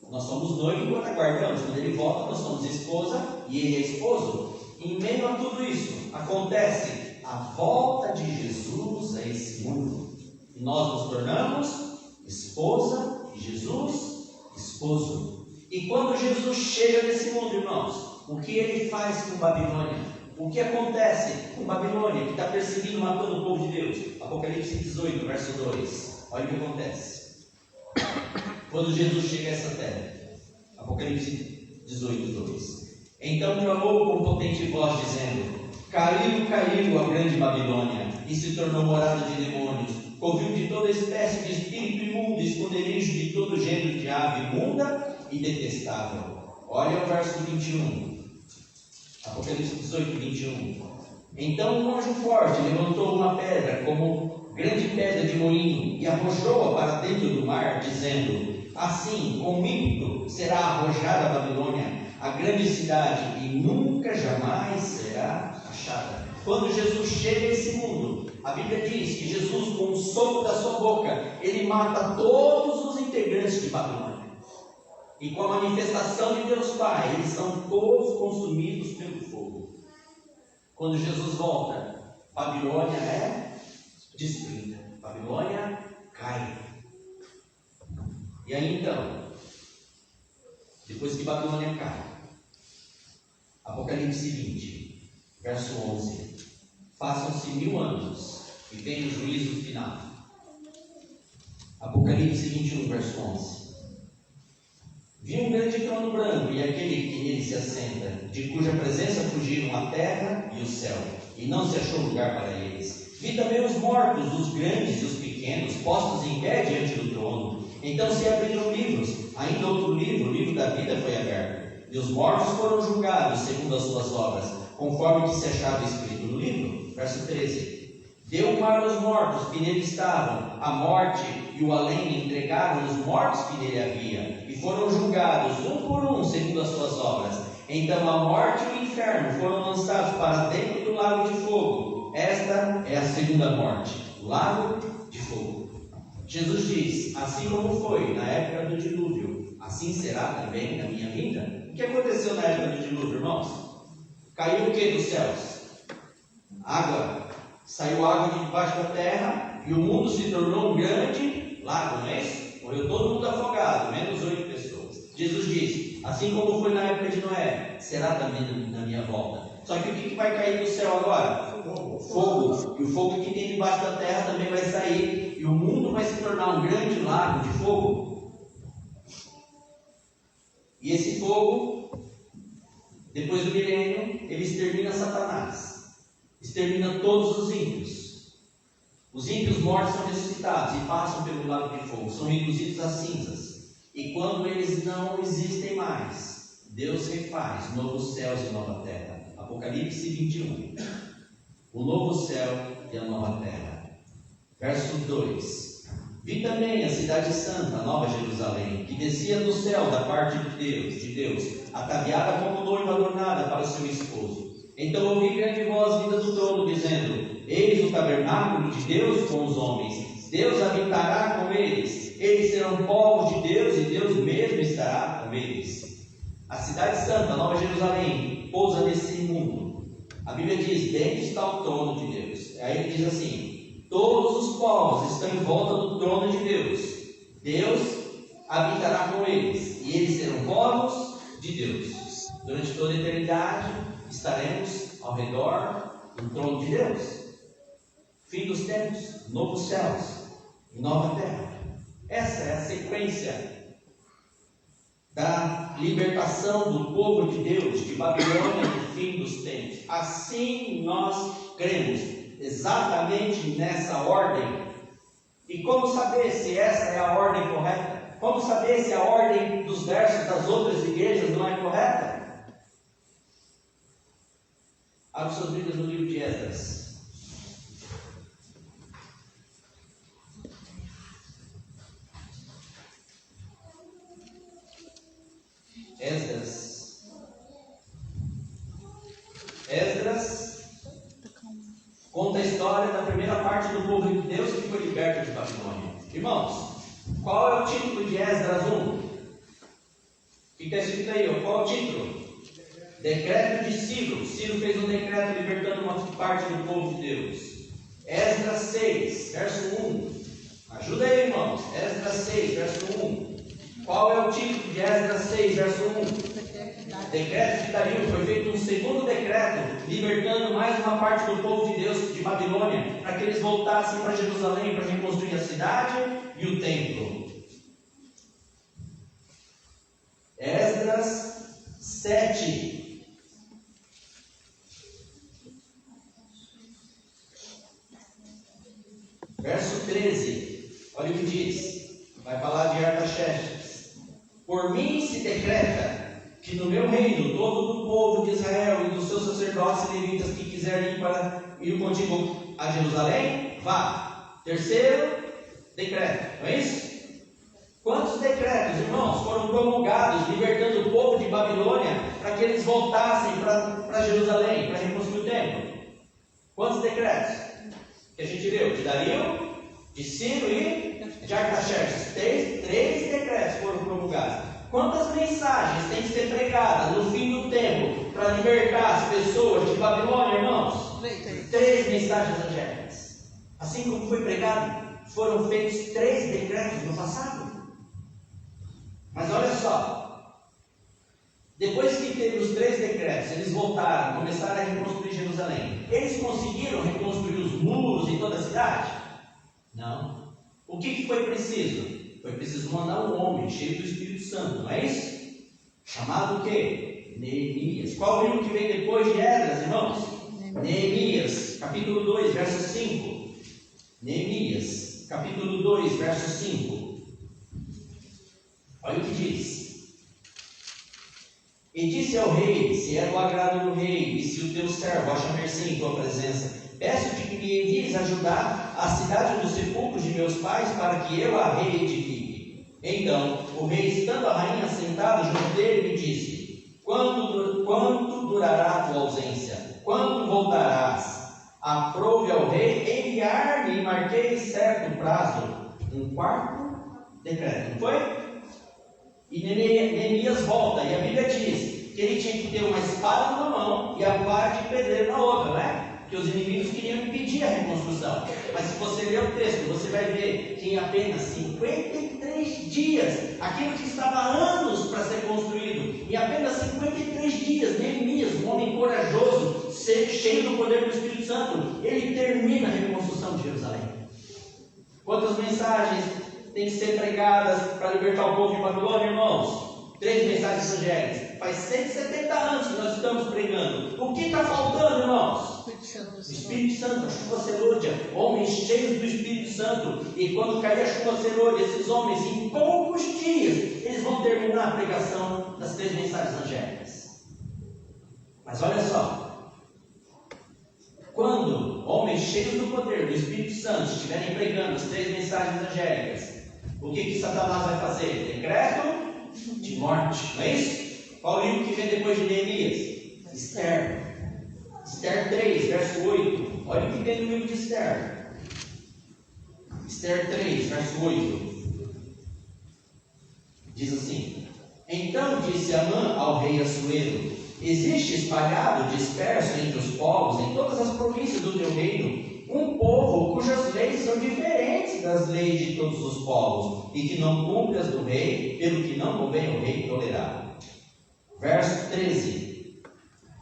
Nós somos noivos quando aguardamos. Quando ele volta, nós somos esposa e ele é esposo. Em meio a tudo isso, acontece a volta de Jesus a esse mundo. E nós nos tornamos esposa e Jesus esposo. E quando Jesus chega nesse mundo, irmãos, o que ele faz com Babilônia? O que acontece com Babilônia, que está perseguindo, matando o povo de Deus? Apocalipse 18, verso 2. Olha o que acontece quando Jesus chega a essa terra. Apocalipse 18, 2. Então clamou com potente voz, dizendo: caiu, caiu a grande Babilônia, e se tornou morada de demônios, covil de toda espécie de espírito imundo, esconderijo de todo gênero de ave imunda e detestável. Olha o verso 21. Apocalipse 18, 21. Então um anjo forte levantou uma pedra como grande pedra de moinho e arrojou-a para dentro do mar, dizendo: assim, com ímpeto será arrojada a Babilônia, a grande cidade, e nunca jamais será achada. Quando Jesus chega a esse mundo, a Bíblia diz que Jesus, com o sopro da sua boca, ele mata todos os integrantes de Babilônia. E com a manifestação de Deus Pai, eles são todos consumidos pelo fogo. Quando Jesus volta, Babilônia é destruída. Babilônia cai. E aí então, depois que Babilônia cai, Apocalipse 20, verso 11. Passam-se 1000 anos e vem o juízo final. Apocalipse 21, verso 11. Vi um grande trono branco e aquele que nele se assenta, de cuja presença fugiram a terra e o céu, e não se achou lugar para eles. Vi também os mortos, os grandes e os pequenos, postos em pé diante do trono. Então se abriram livros, ainda outro livro, o livro da vida, foi aberto. E os mortos foram julgados segundo as suas obras, conforme que se achava escrito no livro. Verso 13. Deu o mar aos mortos que nele estavam, a morte e o além entregaram os mortos que nele havia, e foram julgados um por um segundo as suas obras. Então a morte e o inferno foram lançados para dentro do lago de fogo. Esta é a segunda morte, o lago de fogo. Jesus diz: assim como foi na época do dilúvio, assim será também na minha vinda. O que aconteceu na época do dilúvio, irmãos? Caiu o que dos céus? Água. Saiu água de debaixo da terra e o mundo se tornou um grande lago, não é isso? Morreu todo mundo afogado, menos 8 pessoas. Jesus diz: assim como foi na época de Noé, será também na minha volta. Só que o que vai cair do céu agora? Fogo. E o fogo que tem debaixo da terra também vai sair, e o mundo vai se tornar um grande lago de fogo. E esse fogo, depois do milênio, ele extermina Satanás, extermina todos os ímpios, Os ímpios mortos são ressuscitados e passam pelo lago de fogo, são reduzidos a cinzas. E quando eles não existem mais, Deus refaz novos céus e nova terra. Apocalipse 21. O novo céu e a nova terra. Verso 2. Vi também a cidade santa, a Nova Jerusalém, que descia do céu da parte de Deus, ataviada como noiva adornada para o seu esposo. Então ouvi grande voz vinda do trono, dizendo: Eis o tabernáculo de Deus com os homens. Deus habitará com eles. Eles serão povos de Deus, e Deus mesmo estará com eles. A cidade santa, a Nova Jerusalém, pousa nesse mundo. A Bíblia diz: dentro está o trono de Deus. Aí ele diz assim: todos os povos estão em volta do trono de Deus. Deus habitará com eles, e eles serão povos de Deus. Durante toda a eternidade estaremos ao redor do trono de Deus. Fim dos tempos, novos céus e nova terra. Essa é a sequência da libertação do povo de Deus de Babilônia no fim dos tempos. Assim nós cremos, exatamente nessa ordem. E como saber se essa é a ordem correta? Como saber se a ordem dos versos das outras igrejas não é correta? Abra suas Bíblias no livro de Esdras. Esdras conta a história da primeira parte do povo de Deus que foi liberto de Babilônia. Irmãos, qual é o título de Esdras 1? O que está escrito aí? Qual é o título? Decreto de Ciro. Ciro fez um decreto libertando uma parte do povo de Deus. Esdras 6, verso 1. Ajuda aí, irmãos. Esdras 6, verso 1. Qual é o título de Esdras 6, verso 1? Decreto de Dario. Foi feito um segundo decreto, libertando mais uma parte do povo de Deus de Babilônia, para que eles voltassem para Jerusalém, para reconstruir a cidade e o templo. Esdras 7. Verso 13. Olha o que diz. Vai falar de Artaxerxes. Por mim se decreta que no meu reino todo o povo de Israel e dos seus sacerdotes e levitas que quiserem ir contigo a Jerusalém, vá. Terceiro decreto, não é isso? Quantos decretos, irmãos, foram promulgados libertando o povo de Babilônia para que eles voltassem para Jerusalém, para reconstruir o templo? Quantos decretos que a gente leu? De Dario, de Ciro e de Artaxerxes. Três decretos foram promulgados. Quantas mensagens têm que ser pregadas no fim do tempo para libertar as pessoas de Babilônia, irmãos? 3 mensagens angélicas. Assim como foi pregado, foram feitos 3 decretos no passado. Mas olha só, depois que teve os 3 decretos, eles voltaram, começaram a reconstruir Jerusalém. Eles conseguiram reconstruir os muros em toda a cidade? Não. O que foi preciso? Foi preciso mandar um homem cheio do Espírito Santo, não é isso? Chamado o quê? Neemias. Qual o livro que vem depois de Esdras, irmãos? Neemias, capítulo 2, verso 5. Neemias, capítulo 2, verso 5. Olha o que diz. E disse ao rei: se é do agrado do rei, e se o teu servo acha mercê em tua presença, peço-te que me envies ajudar a cidade dos sepulcros de meus pais, para que eu a reedifique. Então o rei, estando a rainha sentada junto dele, me disse: quanto durará a tua ausência? Quando voltarás? Aprove ao rei enviar-me, e marquei certo prazo, um 4º decreto, não foi? E Neemias volta, e a Bíblia diz que ele tinha que ter uma espada numa mão e a vara de pedreiro na outra, não é? Que os inimigos queriam impedir a reconstrução. Mas se você ler o texto, você vai ver que em apenas 53 dias, aquilo que estava há anos para ser construído, em apenas 53 dias, Neemias, um homem corajoso, cheio do poder do Espírito Santo, ele termina a reconstrução de Jerusalém. Quantas mensagens têm que ser pregadas para libertar o povo de Babilônia, irmãos? 3 mensagens angélicas. Faz 170 anos que nós estamos pregando. O que está faltando, irmãos? O Espírito Santo, a chuva serôdia, homens cheios do Espírito Santo. E quando cair a chuva serôdia, esses homens, em poucos dias, eles vão terminar a pregação das 3 mensagens angélicas. Mas olha só, quando homens cheios do poder do Espírito Santo estiverem pregando as 3 mensagens angélicas, o que Satanás vai fazer? Decreto de morte, não é isso? Qual o livro que vem depois de Neemias? Esther. Esther 3, verso 8. Olha o que tem no livro de Esther. Esther 3, verso 8. Diz assim: Então disse Amã ao rei Assuero: Existe espalhado, disperso entre os povos, em todas as províncias do teu reino, um povo cujas leis são diferentes das leis de todos os povos, e que não cumpre as do rei, pelo que não convém ao rei tolerar. Verso 13.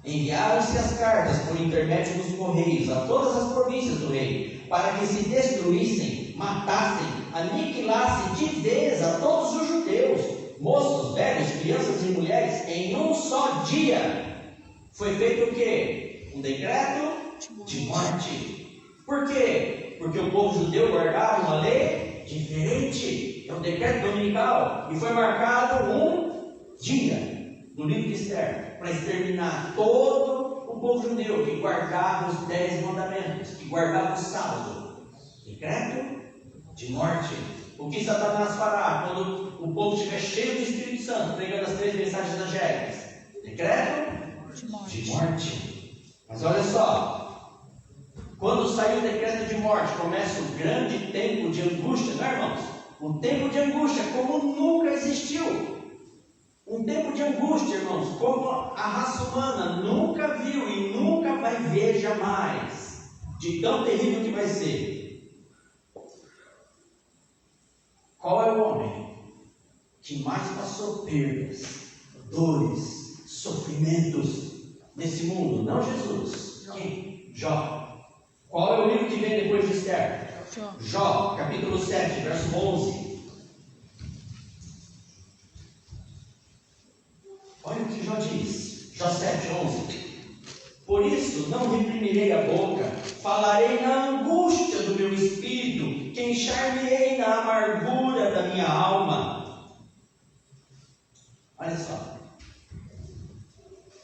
Enviaram-se as cartas por intermédio dos correios a todas as províncias do rei, para que se destruíssem, matassem, aniquilassem de vez a todos os judeus, moços, velhos, crianças e mulheres, em um só dia. Foi feito o quê? Um decreto de morte. Por quê? Porque o povo judeu guardava uma lei diferente. É um decreto dominical. E foi marcado um dia no livro de Esther, para exterminar todo o povo judeu que guardava os 10 mandamentos, que guardava o sábado. Decreto de morte. O que Satanás fará quando o povo estiver cheio do Espírito Santo, pregando as 3 mensagens angélicas? Decreto de morte. Mas olha só, quando sai o decreto de morte, começa o grande tempo de angústia, não é, irmãos? O tempo de angústia como nunca existiu. Um tempo de angústia, irmãos, como a raça humana nunca viu e nunca vai ver jamais, de tão terrível que vai ser. Qual é o homem que mais passou perdas, dores, sofrimentos nesse mundo? Não Jesus. Quem? Jó. Qual é o livro que vem depois de Esther? Jó, capítulo 7, verso 11. Olha o que Jó diz, Jó 7:11. Por isso não reprimirei a boca, falarei na angústia do meu espírito, queixar-me-ei na amargura da minha alma. Olha só,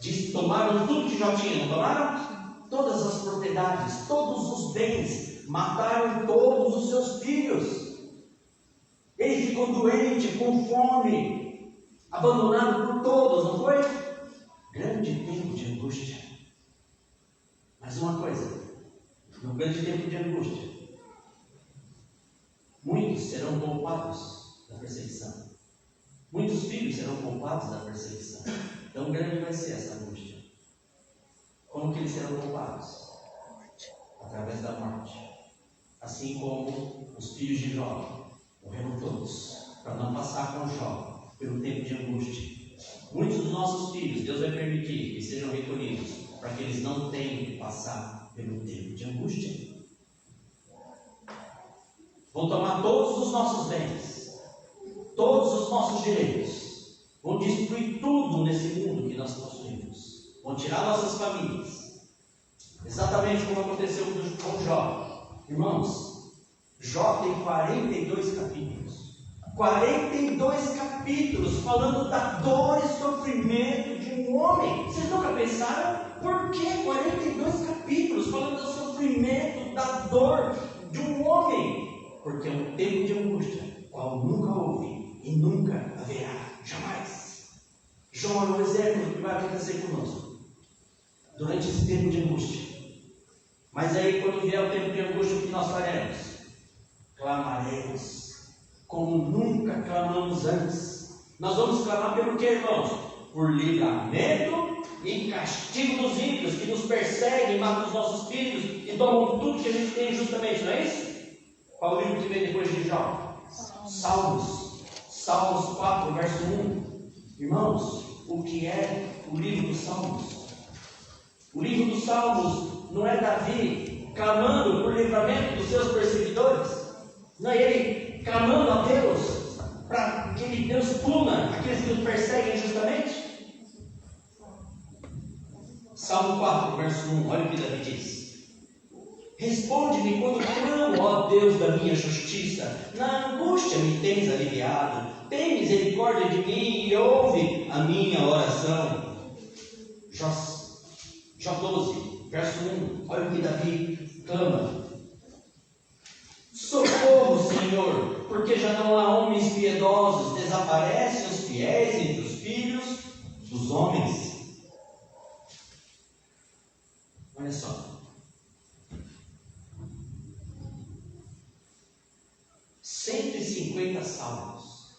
diz: tomaram tudo que Jó tinha, não tomaram? Todas as propriedades, todos os bens, mataram todos os seus filhos. Ele ficou doente, com fome, abandonado por todos, não foi? Grande tempo de angústia. Mas uma coisa, no grande tempo de angústia, muitos serão poupados da perseguição. Muitos filhos serão poupados da perseguição. Tão grande vai ser essa angústia. Como que eles serão poupados? Através da morte. Assim como os filhos de Jó morreram todos, para não passar com Jó pelo tempo de angústia. Muitos dos nossos filhos, Deus vai permitir que sejam recolhidos, para que eles não tenham que passar pelo tempo de angústia. Vão tomar todos os nossos bens, todos os nossos direitos, vão destruir tudo nesse mundo que nós possuímos, vão tirar nossas famílias, exatamente como aconteceu com Jó. Irmãos, Jó tem 42 capítulos. 42 capítulos falando da dor e sofrimento de um homem. Vocês nunca pensaram por que 42 capítulos falando do sofrimento, da dor de um homem? Porque é um tempo de angústia, qual nunca houve e nunca haverá, jamais. Jó é um exemplo do que vai acontecer conosco durante esse tempo de angústia. Mas aí, quando vier o tempo de angústia, o que nós faremos? Clamaremos como nunca clamamos antes. Nós vamos clamar pelo que, irmãos? Por livramento e castigo dos ímpios que nos perseguem, matam os nossos filhos e tomam tudo que a gente tem injustamente, não é isso? Qual o livro que vem depois de Jó? Salmos. Salmos 4, verso 1. Irmãos, o que é o livro dos Salmos? O livro dos Salmos não é Davi clamando por livramento dos seus perseguidores? Não é ele clamando a Deus para que Deus puna aqueles que o perseguem injustamente? Salmo 4, verso 1, olha o que Davi diz: Responde-me quando clamo, ó Deus da minha justiça. Na angústia me tens aliviado. Tem misericórdia de mim e ouve a minha oração. Jó 12, verso 1. Olha o que Davi clama. Socorro, Senhor, porque já não há homens piedosos. Desaparecem os fiéis entre os filhos dos homens. Olha só. 150 salmos.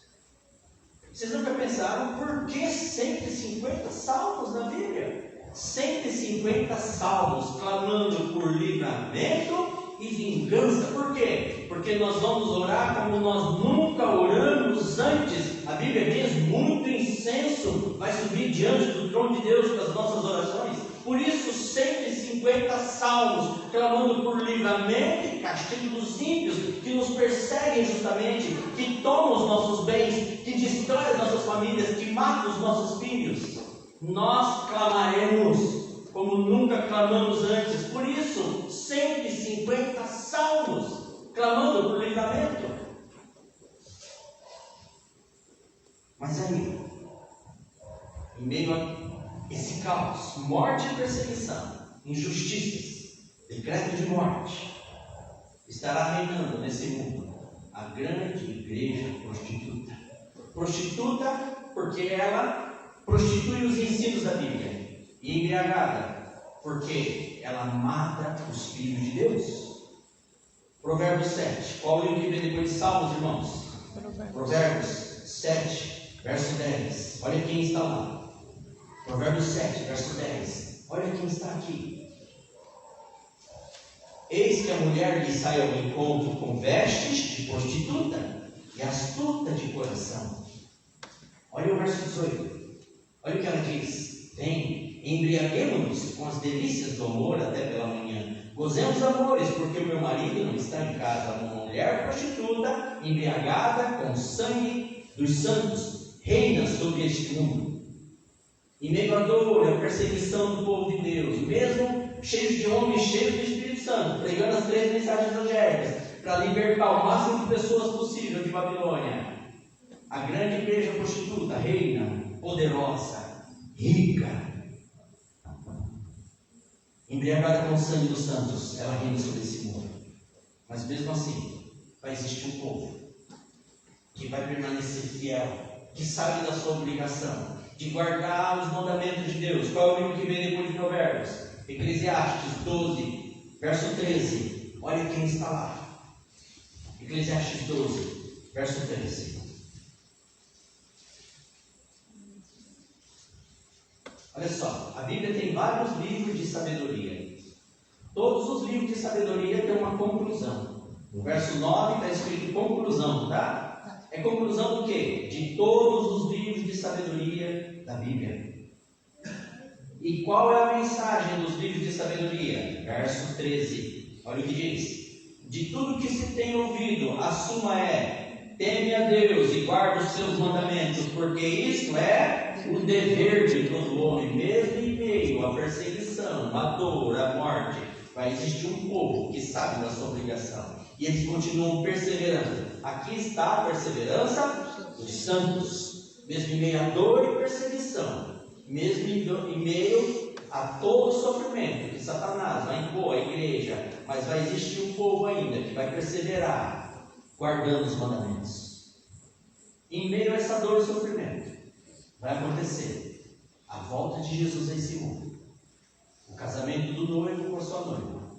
Vocês nunca pensaram por que 150 salmos na Bíblia? 150 salmos clamando por livramento e vingança. Por quê? Porque nós vamos orar como nós nunca oramos antes. A Bíblia diz: muito incenso vai subir diante do trono de Deus com as nossas orações. Por isso, 150 salmos clamando por livramento e castigo dos ímpios que nos perseguem justamente, que tomam os nossos bens, que destroem as nossas famílias, que matam os nossos filhos. Nós clamaremos como nunca clamamos antes. Por isso, 150 salmos clamando por livramento. Mas aí, em meio a esse caos, morte e perseguição, injustiças, decreto de morte, estará reinando nesse mundo a grande igreja prostituta. Prostituta porque ela prostitui os ensinos da Bíblia, e embriagada porque ela mata os filhos de Deus. Provérbios 7. Qual o livro que vem depois de Salmos, irmãos? Provérbios 7, verso 10. Olha quem está lá. Provérbios 7, verso 10. Olha quem está aqui. Eis que a mulher lhe sai ao encontro com vestes de prostituta e astuta de coração. Olha o verso 18. Olha o que ela diz. Vem, embriaguemo-nos com as delícias do amor até pela manhã. Gozemos amores, porque o meu marido não está em casa. Uma mulher prostituta, embriagada com o sangue dos santos, reina sobre este mundo. Em meio à dor, à perseguição do povo de Deus, mesmo cheios de homens, cheios do Espírito Santo, pregando as 3 mensagens angélicas, para libertar o máximo de pessoas possível de Babilônia, a grande igreja prostituta reina, poderosa, rica, embriagada com o sangue dos santos, ela reina sobre esse mundo. Mas mesmo assim, vai existir um povo que vai permanecer fiel, que sabe da sua obrigação de guardar os mandamentos de Deus. Qual é o livro que vem depois de Provérbios? Eclesiastes 12, verso 13. Olha quem está lá. Eclesiastes 12, verso 13. Olha só, a Bíblia tem vários livros de sabedoria. Todos os livros de sabedoria têm uma conclusão. No verso 9 está escrito conclusão, tá? É conclusão do quê? De todos os livros de sabedoria da Bíblia. E qual é a mensagem dos livros de sabedoria? Verso 13. Olha o que diz. De tudo que se tem ouvido, a suma é: teme a Deus e guarda os seus mandamentos, porque isso é o dever de todo homem. Mesmo em meio à perseguição, à dor, à morte, vai existir um povo que sabe da sua obrigação. E eles continuam perseverando. Aqui está a perseverança dos santos. Mesmo em meio à dor e perseguição, mesmo em meio a todo o sofrimento que Satanás vai impor à igreja, mas vai existir um povo ainda que vai perseverar, guardando os mandamentos. Em meio a essa dor e sofrimento, vai acontecer a volta de Jesus a esse mundo, o casamento do noivo com a sua noiva,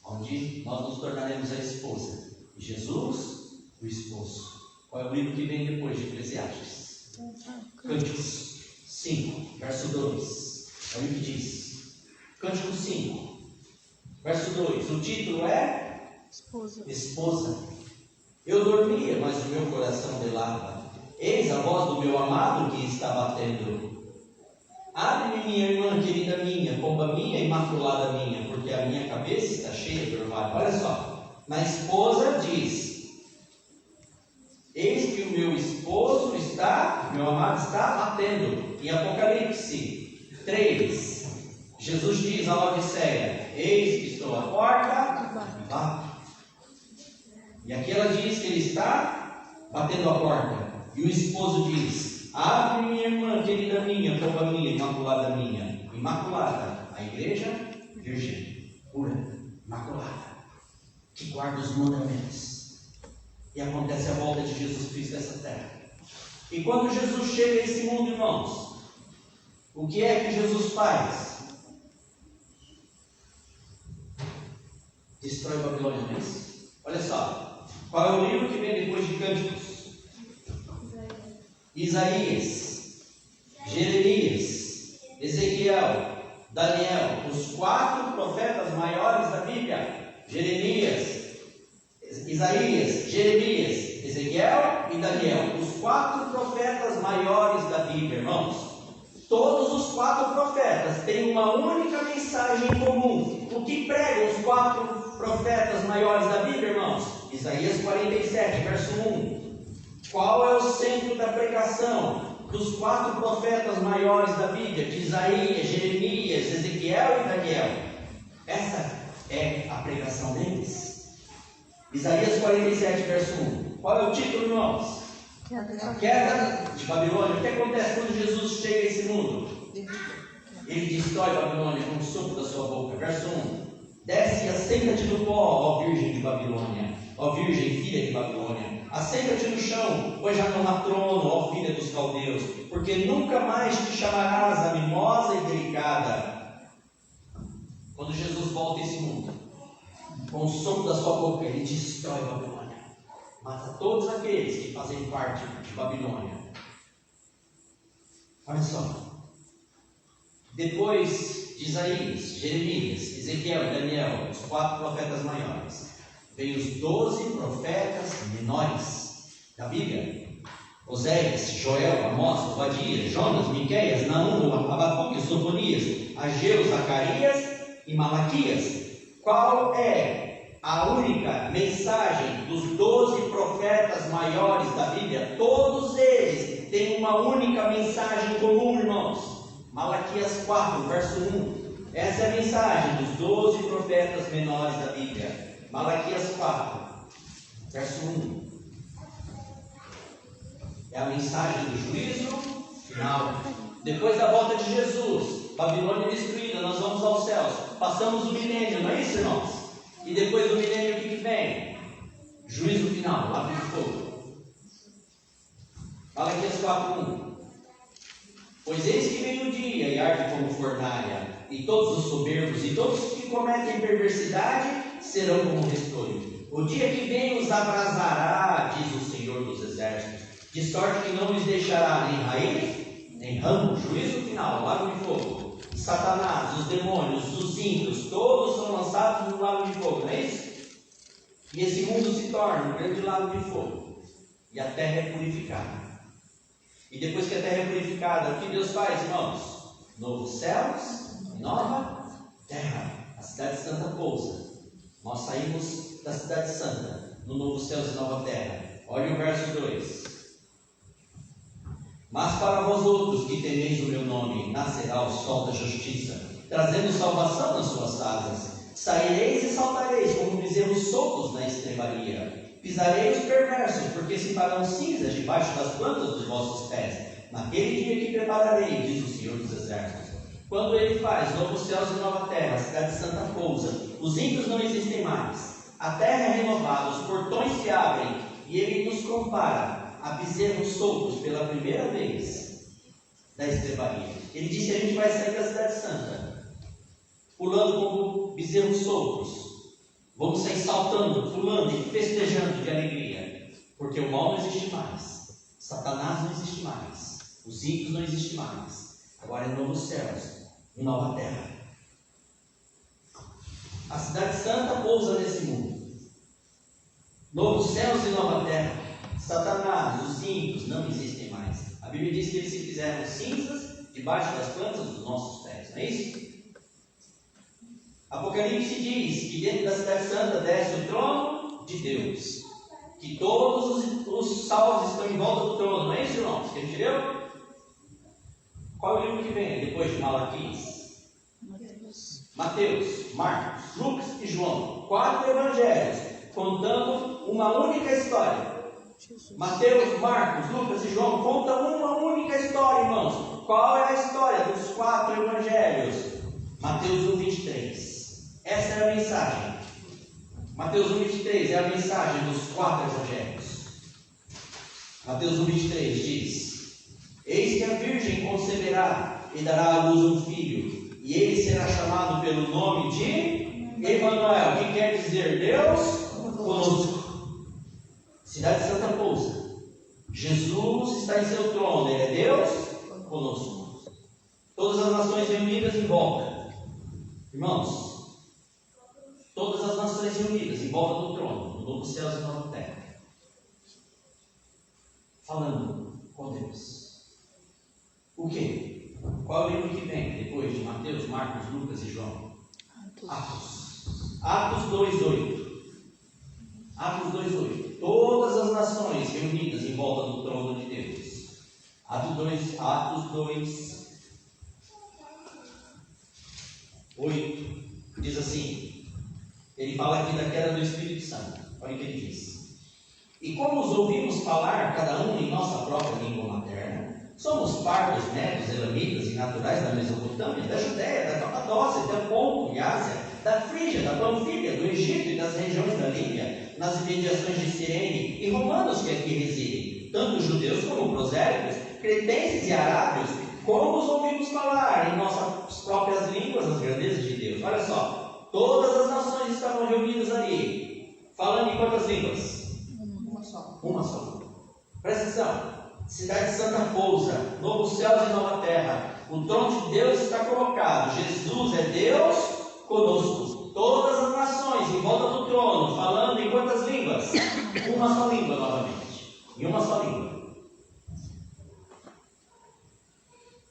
onde nós nos tornaremos a esposa e Jesus, o esposo. Qual é o livro que vem depois de Eclesiastes? Cânticos 5, verso 2. Olha o que diz. Cânticos 5, verso 2. O título é Esposa. Eu dormia, mas o meu coração velava. Eis a voz do meu amado que está batendo. Abre-me, minha irmã querida minha, pomba minha, imaculada minha, porque a minha cabeça está cheia de orvalho. Olha só, na esposa diz: eis que o meu esposo está, meu amado está batendo. Em Apocalipse 3, Jesus diz a Laodiceia: eis que estou à porta e bato. E aqui ela diz que ele está batendo a porta. E o esposo diz: abre, minha irmã, querida minha, pomba minha, imaculada minha. Imaculada, a igreja virgem, pura, imaculada, que guarda os mandamentos. E acontece a volta de Jesus Cristo nessa terra. E quando Jesus chega a esse mundo, irmãos, o que é que Jesus faz? Destrói Babilônia, não é isso? Olha só, qual é o livro que vem depois de Cânticos? Isaías, Jeremias, Ezequiel, Daniel, os 4 profetas maiores da Bíblia. Jeremias, Isaías, Jeremias, Ezequiel e Daniel, os 4 profetas maiores da Bíblia, irmãos. Todos os 4 profetas têm uma única mensagem em comum. O que pregam os 4 profetas maiores da Bíblia, irmãos? Isaías 47, verso 1. Qual é o centro da pregação dos 4 profetas maiores da Bíblia? De Isaías, Jeremias, Ezequiel e Daniel. Essa é a pregação deles. Isaías 47, verso 1. Qual é o título, irmãos? A queda de Babilônia. O que acontece quando Jesus chega a esse mundo? Ele destrói Babilônia com o sopro da sua boca. Verso 1. Desce e assenta-te no pó, ó virgem de Babilônia, ó virgem filha de Babilônia. Assenta-te no chão, pois já não há trono, ó filha dos caldeus, porque nunca mais te chamarás a mimosa e delicada. Quando Jesus volta a esse mundo, com o sopro da sua boca, ele destrói Babilônia, mata todos aqueles que fazem parte de Babilônia. Olha só, depois de Isaías, Jeremias, Ezequiel e Daniel, os 4 profetas maiores, vem os 12 profetas menores da Bíblia: Oséias, Joel, Amós, Obadias, Jonas, Miqueias, Naum, Abacuque, Sofonias, Ageu, Zacarias e Malaquias. Qual é a única mensagem dos 12 profetas maiores da Bíblia? Todos eles têm uma única mensagem comum, irmãos. Malaquias 4, verso 1. Essa é a mensagem dos 12 profetas menores da Bíblia. Malaquias 4, verso 1. É a mensagem do juízo final. Depois da volta de Jesus, Babilônia destruída, nós vamos aos céus. Passamos o milênio, não é isso, irmãos? E depois do milênio, o que vem? Juízo final, lago de fogo. Malaquias 4, 1. Pois eis que vem o dia e arde como fornalha, e todos os soberbos e todos os que cometem perversidade serão como restolho. O dia que vem os abrasará, diz o Senhor dos Exércitos, de sorte que não lhes deixará nem raiz, nem ramo. Juízo final, lago de fogo. E Satanás, os demônios, os ímpios, todos são lançados no lago de fogo, não é isso? E esse mundo se torna um grande lago de fogo, e a terra é purificada. E depois que a terra é purificada, o que Deus faz, irmãos? Novos céus e nova terra. A cidade santa pousa. Nós saímos da cidade santa, no novo céus e nova terra. Olha o verso 2. Mas para vós outros que temeis o meu nome, nascerá o sol da justiça, trazendo salvação nas suas asas. Saireis e saltareis como bezerros soltos na estrebaria. Pisarei os perversos, porque se farão cinzas debaixo das plantas dos vossos pés. Naquele dia que prepararei, diz o Senhor dos Exércitos. Quando ele faz novos céus e nova terra, a cidade santa pousa, os ímpios não existem mais, a terra é renovada, os portões se abrem, e ele nos compara a bezerros soltos pela primeira vez da estrebaria. Ele disse que a gente vai sair da cidade santa, pulando como bezerros soltos. Vamos sair saltando, pulando e festejando de alegria, porque o mal não existe mais, Satanás não existe mais, os ímpios não existem mais. Agora é novos céus e nova terra. A cidade santa pousa nesse mundo. Novos céus e nova terra. Satanás, os ímpios não existem mais. A Bíblia diz que eles se fizeram cinzas debaixo das plantas dos nossos pés, não é isso? Apocalipse diz que dentro da cidade santa desce o trono de Deus, que todos os salvos estão em volta do trono, não é isso, irmãos? Que a gente leu? Qual é o livro que vem depois de Malaquias? Mateus, Marcos, Lucas e João. 4 evangelhos contando uma única história. Mateus, Marcos, Lucas e João contam uma única história, irmãos. Qual é a história dos 4 evangelhos? Mateus 1:23. Essa é a mensagem. Mateus 1:23 é a mensagem dos 4 evangelhos. Mateus 1:23 diz: Eis que a virgem conceberá e dará à luz um filho, e ele será chamado pelo nome de Emanuel, que quer dizer Deus conosco. Cidade de Santa Pousa. Jesus está em seu trono, ele é Deus conosco. Todas as nações reunidas em volta. Irmãos, todas as nações reunidas em volta do trono, no novo céu e nova terra, falando com Deus. O que? Qual é o livro que vem depois de Mateus, Marcos, Lucas e João? Atos. Atos 2:8. Atos 2:8. Todas as nações reunidas em volta do trono de Deus. Atos 2:8 diz assim. Ele fala aqui da queda do Espírito Santo. Olha o que ele diz: E como os ouvimos falar, cada um em nossa própria língua materna, somos partos, medos, elamitas e naturais da Mesopotâmia, da Judéia, da Capadócia, da Ponto e Ásia, da Frígia, da Panfilha, do Egito e das regiões da Líbia, nas imediações de Cirene, e romanos que aqui residem, tanto judeus como prosélitos, cretenses e arábios, como os ouvimos falar em nossas próprias línguas as grandezas de Deus. Olha só, todas as nações estavam reunidas ali, falando em quantas línguas? Uma só. Presta atenção. Cidade de Santa Pousa, novo céus e nova terra. O trono de Deus está colocado. Jesus é Deus conosco. Todas as nações em volta do trono, falando em quantas línguas? Uma só língua novamente. Em uma só língua.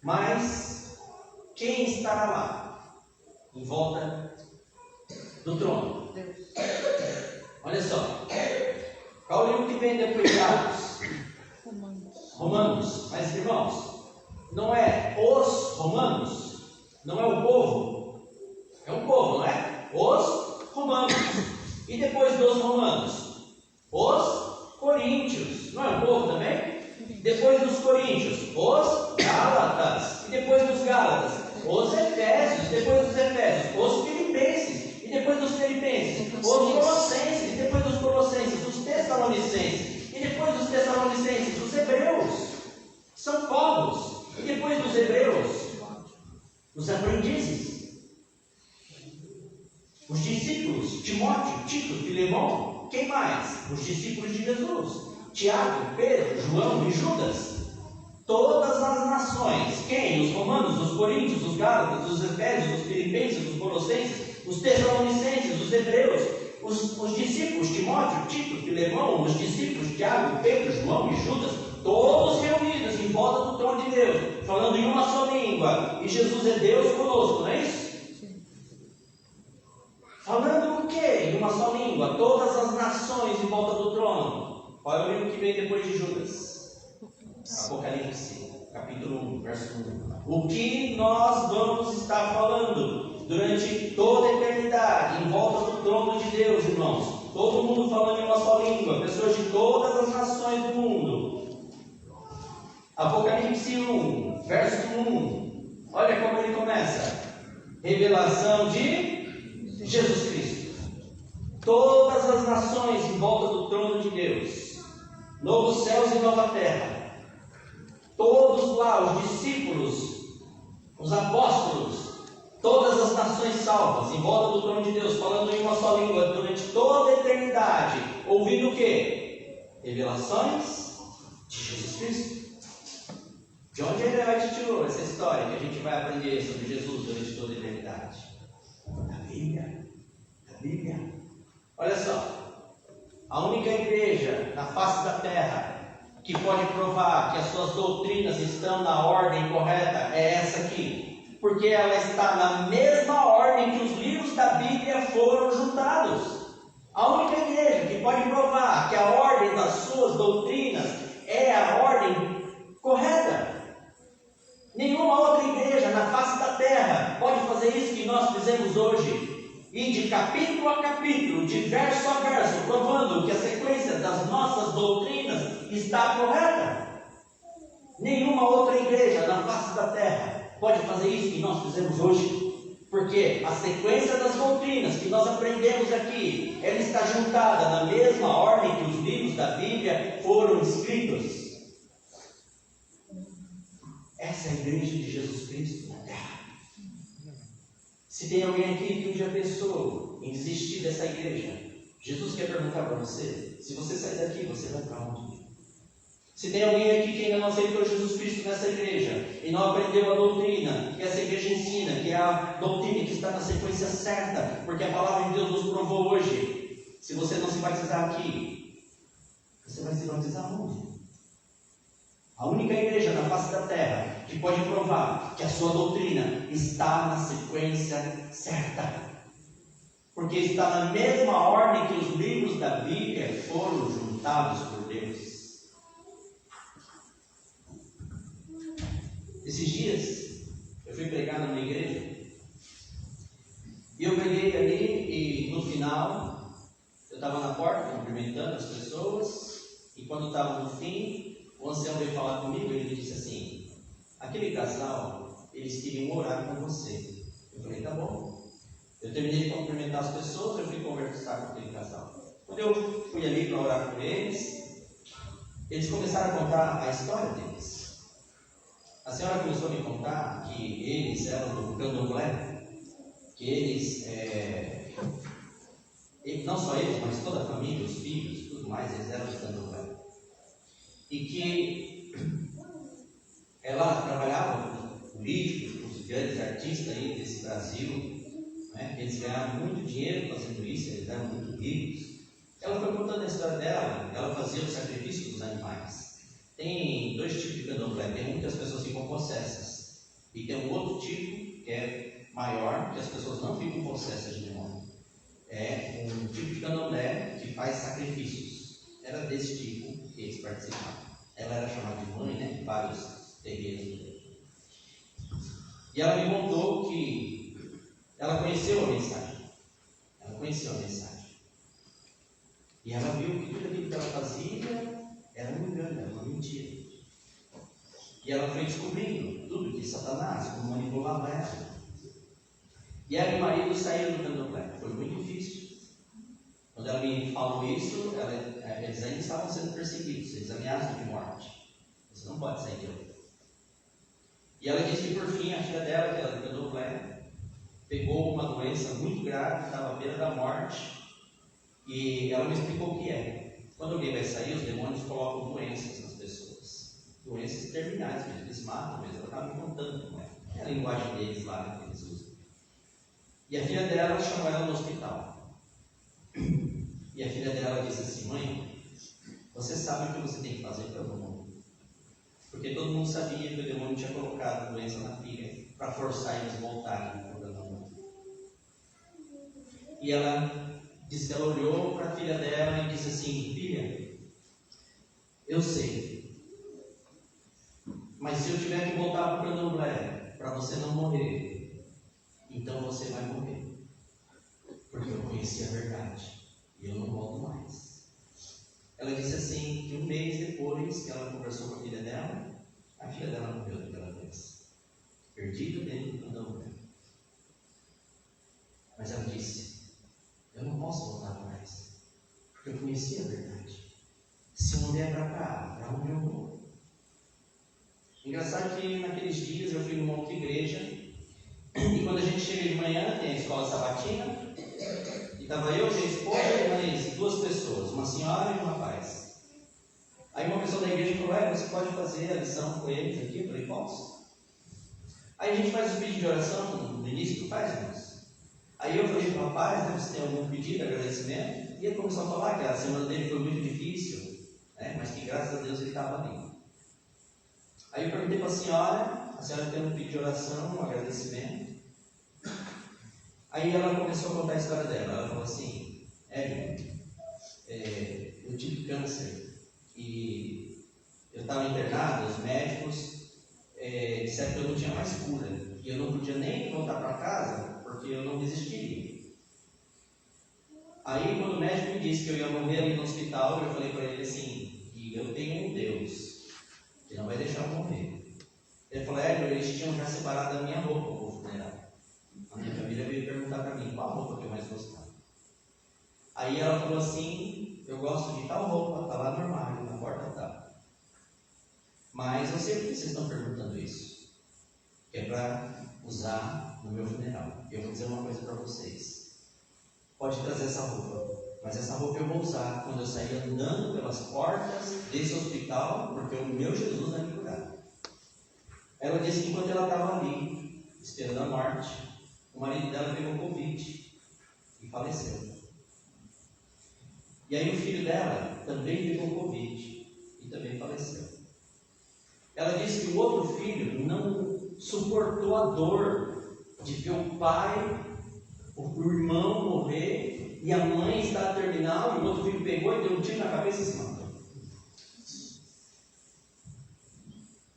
Mas quem estará lá? Em volta do trono? Deus. Olha só. Qual o livro que vem depois de Atos? Romanos. Mas, irmãos, não é os romanos, não é o povo, é um povo, não é? Os romanos. E depois dos romanos? Os coríntios. Não é um povo também? Depois dos coríntios? Os gálatas. E depois dos gálatas? Os efésios. Depois dos efésios? Os filipenses. E depois dos filipenses? Os colossenses. E depois dos colossenses? Os tessalonicenses. E depois dos tessalonicenses? Os hebreus. São povos. E depois dos hebreus? Os aprendizes. Os discípulos, Timóteo, Tito, Filemão. Quem mais? Os discípulos de Jesus. Tiago, Pedro, João e Judas. Todas as nações. Quem? Os romanos, os coríntios, os gálatas, os efésios, os filipenses, os colossenses, os tessalonicenses, os hebreus, os discípulos, Timóteo, Tito, Filemão, os discípulos, Tiago, Pedro, João e Judas, todos reunidos em volta do trono de Deus, falando em uma só língua, e Jesus é Deus conosco, não é isso? Falando o quê? Em uma só língua, todas as nações em volta do trono. Qual é o livro que vem depois de Judas? Apocalipse, capítulo 1, verso 1. O que nós vamos estar falando durante toda a eternidade, em volta do trono de Deus, irmãos? Todo mundo falando em uma só língua, pessoas de todas as nações do mundo. Apocalipse 1, verso 1. Olha como ele começa. Revelação de Jesus Cristo. Todas as nações em volta do trono de Deus. Novos céus e nova terra. Todos lá, os discípulos, os apóstolos, todas as nações salvas, em volta do trono de Deus, falando em uma só língua durante toda a eternidade, ouvindo o quê? Revelações de Jesus Cristo. De onde ele vai te tirou essa história que a gente vai aprender sobre Jesus durante toda a eternidade? Da Bíblia. Da Bíblia. Olha só, a única igreja na face da terra que pode provar que as suas doutrinas estão na ordem correta é essa aqui, porque ela está na mesma ordem que os livros da Bíblia foram juntados. A única igreja que pode provar que a ordem das suas doutrinas é a ordem correta. Nenhuma outra igreja na face da terra pode fazer isso que nós fizemos hoje, e de capítulo a capítulo, de verso a verso, provando que a sequência das nossas doutrinas está correta. Nenhuma outra igreja na face da terra pode fazer isso que nós fizemos hoje, porque a sequência das doutrinas que nós aprendemos aqui, ela está juntada na mesma ordem que os livros da Bíblia foram escritos. Essa é a igreja de Jesus Cristo na terra. Se tem alguém aqui que um dia pensou em desistir dessa igreja, Jesus quer perguntar para você: se você sair daqui, você vai para onde? Se tem alguém aqui que ainda não aceitou Jesus Cristo nessa igreja e não aprendeu a doutrina que essa igreja ensina, que é a doutrina que está na sequência certa, porque a palavra de Deus nos provou hoje, se você não se batizar aqui, você vai se batizar onde? A única igreja na face da terra que pode provar que a sua doutrina está na sequência certa, porque está na mesma ordem que os livros da Bíblia foram juntados por Deus. Esses dias eu fui pregar numa igreja e eu preguei ali, e no final eu estava na porta cumprimentando as pessoas, e quando estava no fim, o ancião veio falar comigo e ele disse assim: aquele casal, eles queriam orar com você. Eu falei: tá bom. Eu terminei de cumprimentar as pessoas, eu fui conversar com aquele casal. Quando eu fui ali para orar com eles, eles começaram a contar a história deles. A senhora começou a me contar que eles eram do candomblé, que eles, não só eles, mas toda a família, os filhos, tudo mais, eles eram do candomblé. E que ela trabalhava com políticos, os grandes artistas aí desse Brasil, né? Eles ganhavam muito dinheiro fazendo isso, eles eram muito ricos. Ela foi contando a história dela, ela fazia o sacrifício dos animais. Tem dois tipos de candomblé, tem um que as pessoas ficam possessas, e tem um outro tipo que é maior, que as pessoas não ficam possessas de demônio. É um tipo de candomblé que faz sacrifícios. Era desse tipo que eles participavam. Ela era chamada de mãe, né, de vários terreiros. E ela me contou que ela conheceu a mensagem. Ela conheceu a mensagem. E ela viu que tudo aquilo que ela fazia era um engano, era uma mentira. E ela foi descobrindo tudo que Satanás, como manipulava ela. E ela e o marido saíram do candomblé. Foi muito difícil. Quando ela me falou isso, eles ainda estavam sendo perseguidos, eles ameaçam de morte. Você não pode sair de lá. E ela disse que por fim a filha dela, que era do candomblé, pegou uma doença muito grave, estava à beira da morte, e ela me explicou o que é. Quando alguém vai sair, os demônios colocam doenças nas pessoas, doenças terminais, mesmo, eles matam mesmo. Ela estava me contando como é. É a linguagem deles lá que eles usam. E a filha dela chamou ela no hospital. E a filha dela disse assim: mãe, você sabe o que você tem que fazer para o demônio? Porque todo mundo sabia que o demônio tinha colocado doença na filha para forçar eles voltarem para o demônio. E ela disse que ela olhou para a filha dela e disse assim: filha, eu sei, mas se eu tiver que voltar para o candomblé para você não morrer, então você vai morrer, porque eu conheci a verdade e eu não volto mais. Ela disse assim que um mês depois que ela conversou com a filha dela morreu daquela vez, perdida dentro do candomblé. Mas ela disse: eu não posso voltar atrás, porque eu conheci a verdade. Se eu não der para cá, para onde eu vou? Engraçado que naqueles dias eu fui numa outra igreja, e quando a gente chega de manhã, tem a escola sabatina, e estava eu, minha esposa e mais duas pessoas, uma senhora e um rapaz. Aí uma pessoa da igreja falou: você pode fazer a lição com eles aqui? Eu falei: posso. Aí a gente faz o pedido de oração no início, faz, irmãos? Aí eu falei para o rapaz, né, se tem algum pedido, agradecimento, e ele começou a falar que a semana dele foi muito difícil, né, mas que graças a Deus ele estava bem. Aí eu perguntei para a senhora tem um pedido de oração, um agradecimento? Aí ela começou a contar a história dela. Ela falou assim: eu tive câncer e eu estava internado, os médicos disseram que eu não tinha mais cura, e eu não podia nem voltar para casa, porque eu não resistiria. Aí, quando o médico me disse que eu ia morrer ali no hospital, eu falei para ele assim: e eu tenho um Deus que não vai deixar eu morrer. Ele falou: eles tinham já separado a minha roupa para o funeral. A minha família veio perguntar para mim qual roupa que eu mais gostava. Aí ela falou assim: eu gosto de tal roupa, está lá no armário, na porta tá. Mas eu sei por que vocês estão perguntando isso. Que é para usar no meu funeral. Eu vou dizer uma coisa para vocês. Pode trazer essa roupa, mas essa roupa eu vou usar quando eu sair andando pelas portas desse hospital, porque o meu Jesus vai me curar. Ela disse que enquanto ela estava ali, esperando a morte, o marido dela pegou Covid e faleceu. E aí o filho dela também pegou Covid e também faleceu. Ela disse que o outro filho não suportou a dor de ver o pai, o irmão morrer, e a mãe está terminal, e o outro filho pegou e deu um tiro na cabeça e se matou.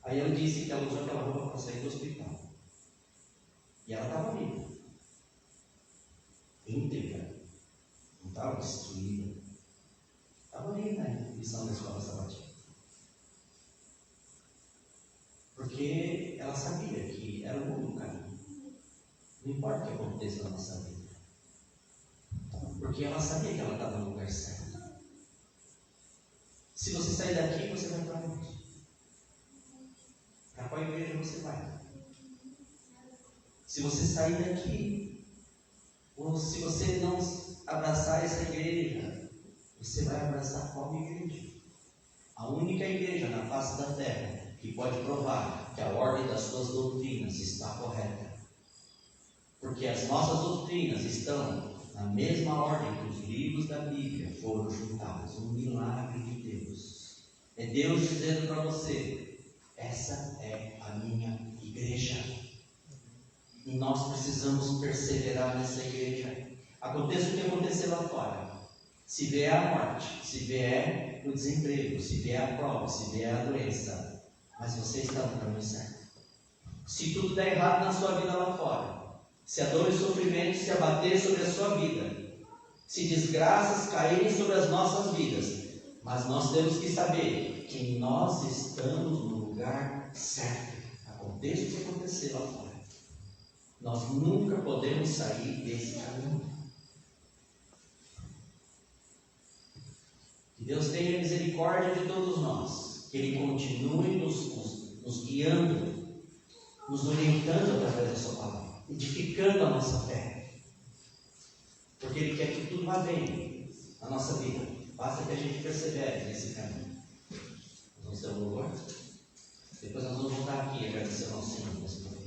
Aí ela disse que ela usou aquela roupa para sair do hospital. E ela estava viva, íntegra, não estava destruída. Estava ali na lição da escola sabatina. Porque ela sabia que era o único caminho. Não importa o que aconteça na nossa vida. Porque ela sabia que ela estava no lugar certo. Se você sair daqui, você vai para onde? Para qual igreja você vai? Se você sair daqui, ou se você não abraçar essa igreja, você vai abraçar qual igreja? A única igreja na face da terra que pode provar que a ordem das suas doutrinas está correta. Porque as nossas doutrinas estão na mesma ordem que os livros da Bíblia foram juntados. Um milagre de Deus. É Deus dizendo para você: essa é a minha igreja. E nós precisamos perseverar nessa igreja. Aconteça o que acontecer lá fora. Se vier a morte, se vier o desemprego, se vier a prova, se vier a doença, mas você está no caminho certo. Se tudo der errado na sua vida lá fora, se a dor e o sofrimento se abater sobre a sua vida, se desgraças caírem sobre as nossas vidas, mas nós temos que saber que nós estamos no lugar certo. Aconteça o que acontecer lá fora, nós nunca podemos sair desse caminho. Que Deus tenha misericórdia de todos nós, que Ele continue nos guiando, nos orientando através da sua palavra, edificando a nossa fé, porque Ele quer que tudo vá bem na nossa vida. Basta que a gente persevere nesse caminho. Nós vamos ter um louvor. Depois nós vamos voltar aqui e agradecer ao nosso Senhor nessa conferência.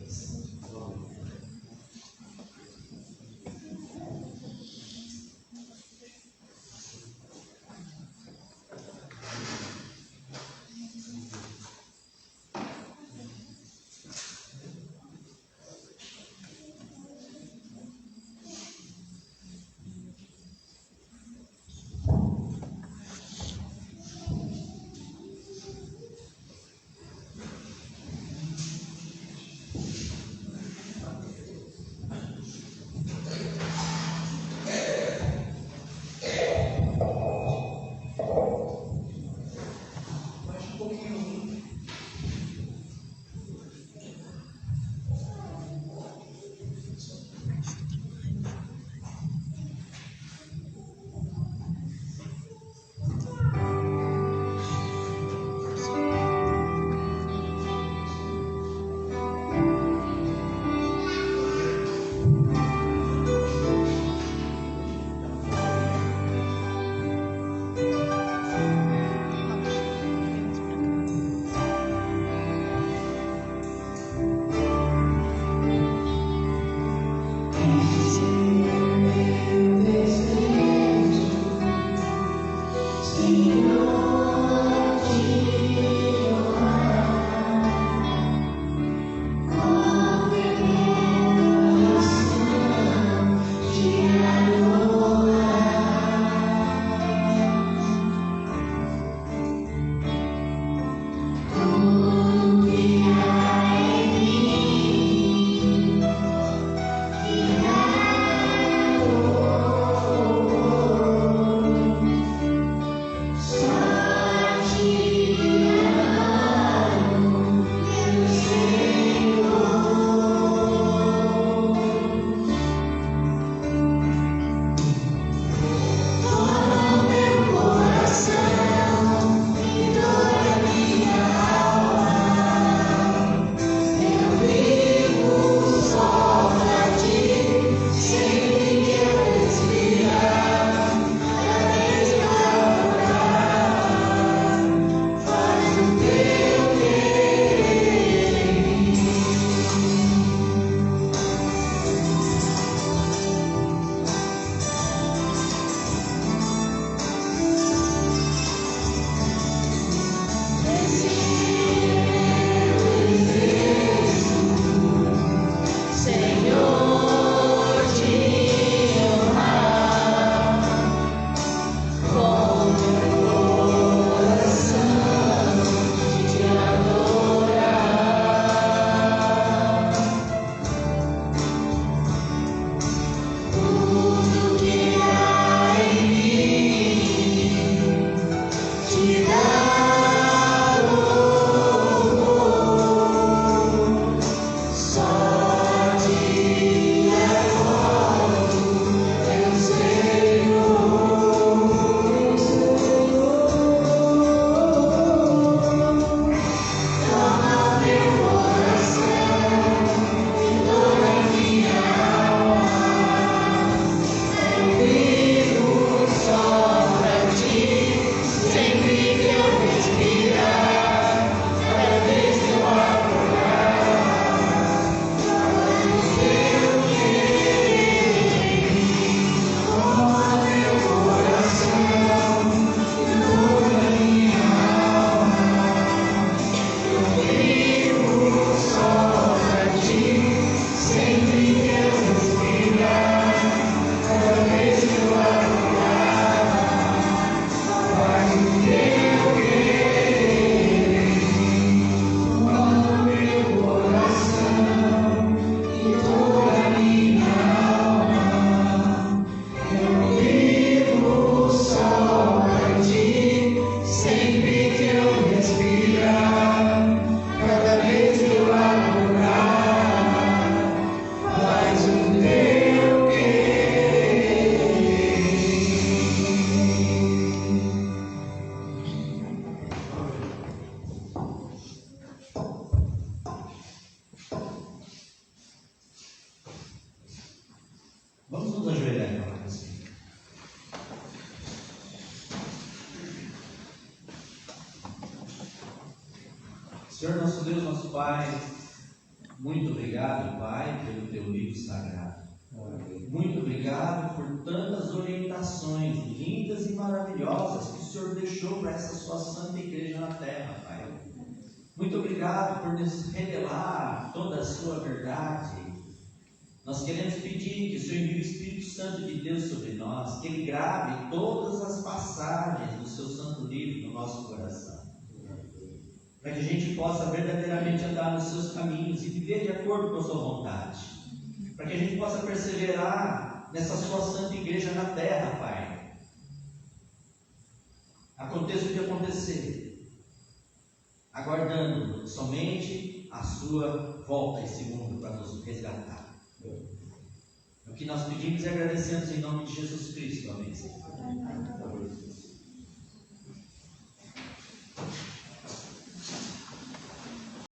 Vamos nos ajoelhar e falar com o Senhor. Senhor nosso Deus, nosso Pai, muito obrigado, Pai, pelo Teu livro sagrado. Muito obrigado por tantas orientações lindas e maravilhosas que o Senhor deixou para essa Sua santa igreja na terra, Pai. Muito obrigado por nos revelar toda a Sua verdade. Nós queremos pedir que o Senhor envie o Espírito Santo de Deus sobre nós, que Ele grave todas as passagens do Seu santo livro no nosso coração, para que a gente possa verdadeiramente andar nos Seus caminhos e viver de acordo com a Sua vontade, para que a gente possa perseverar nessa Sua santa igreja na terra, Pai. Aconteça o que acontecer, aguardando somente a Sua volta a esse mundo para nos resgatar. O que nós pedimos e agradecemos em nome de Jesus Cristo. Amém.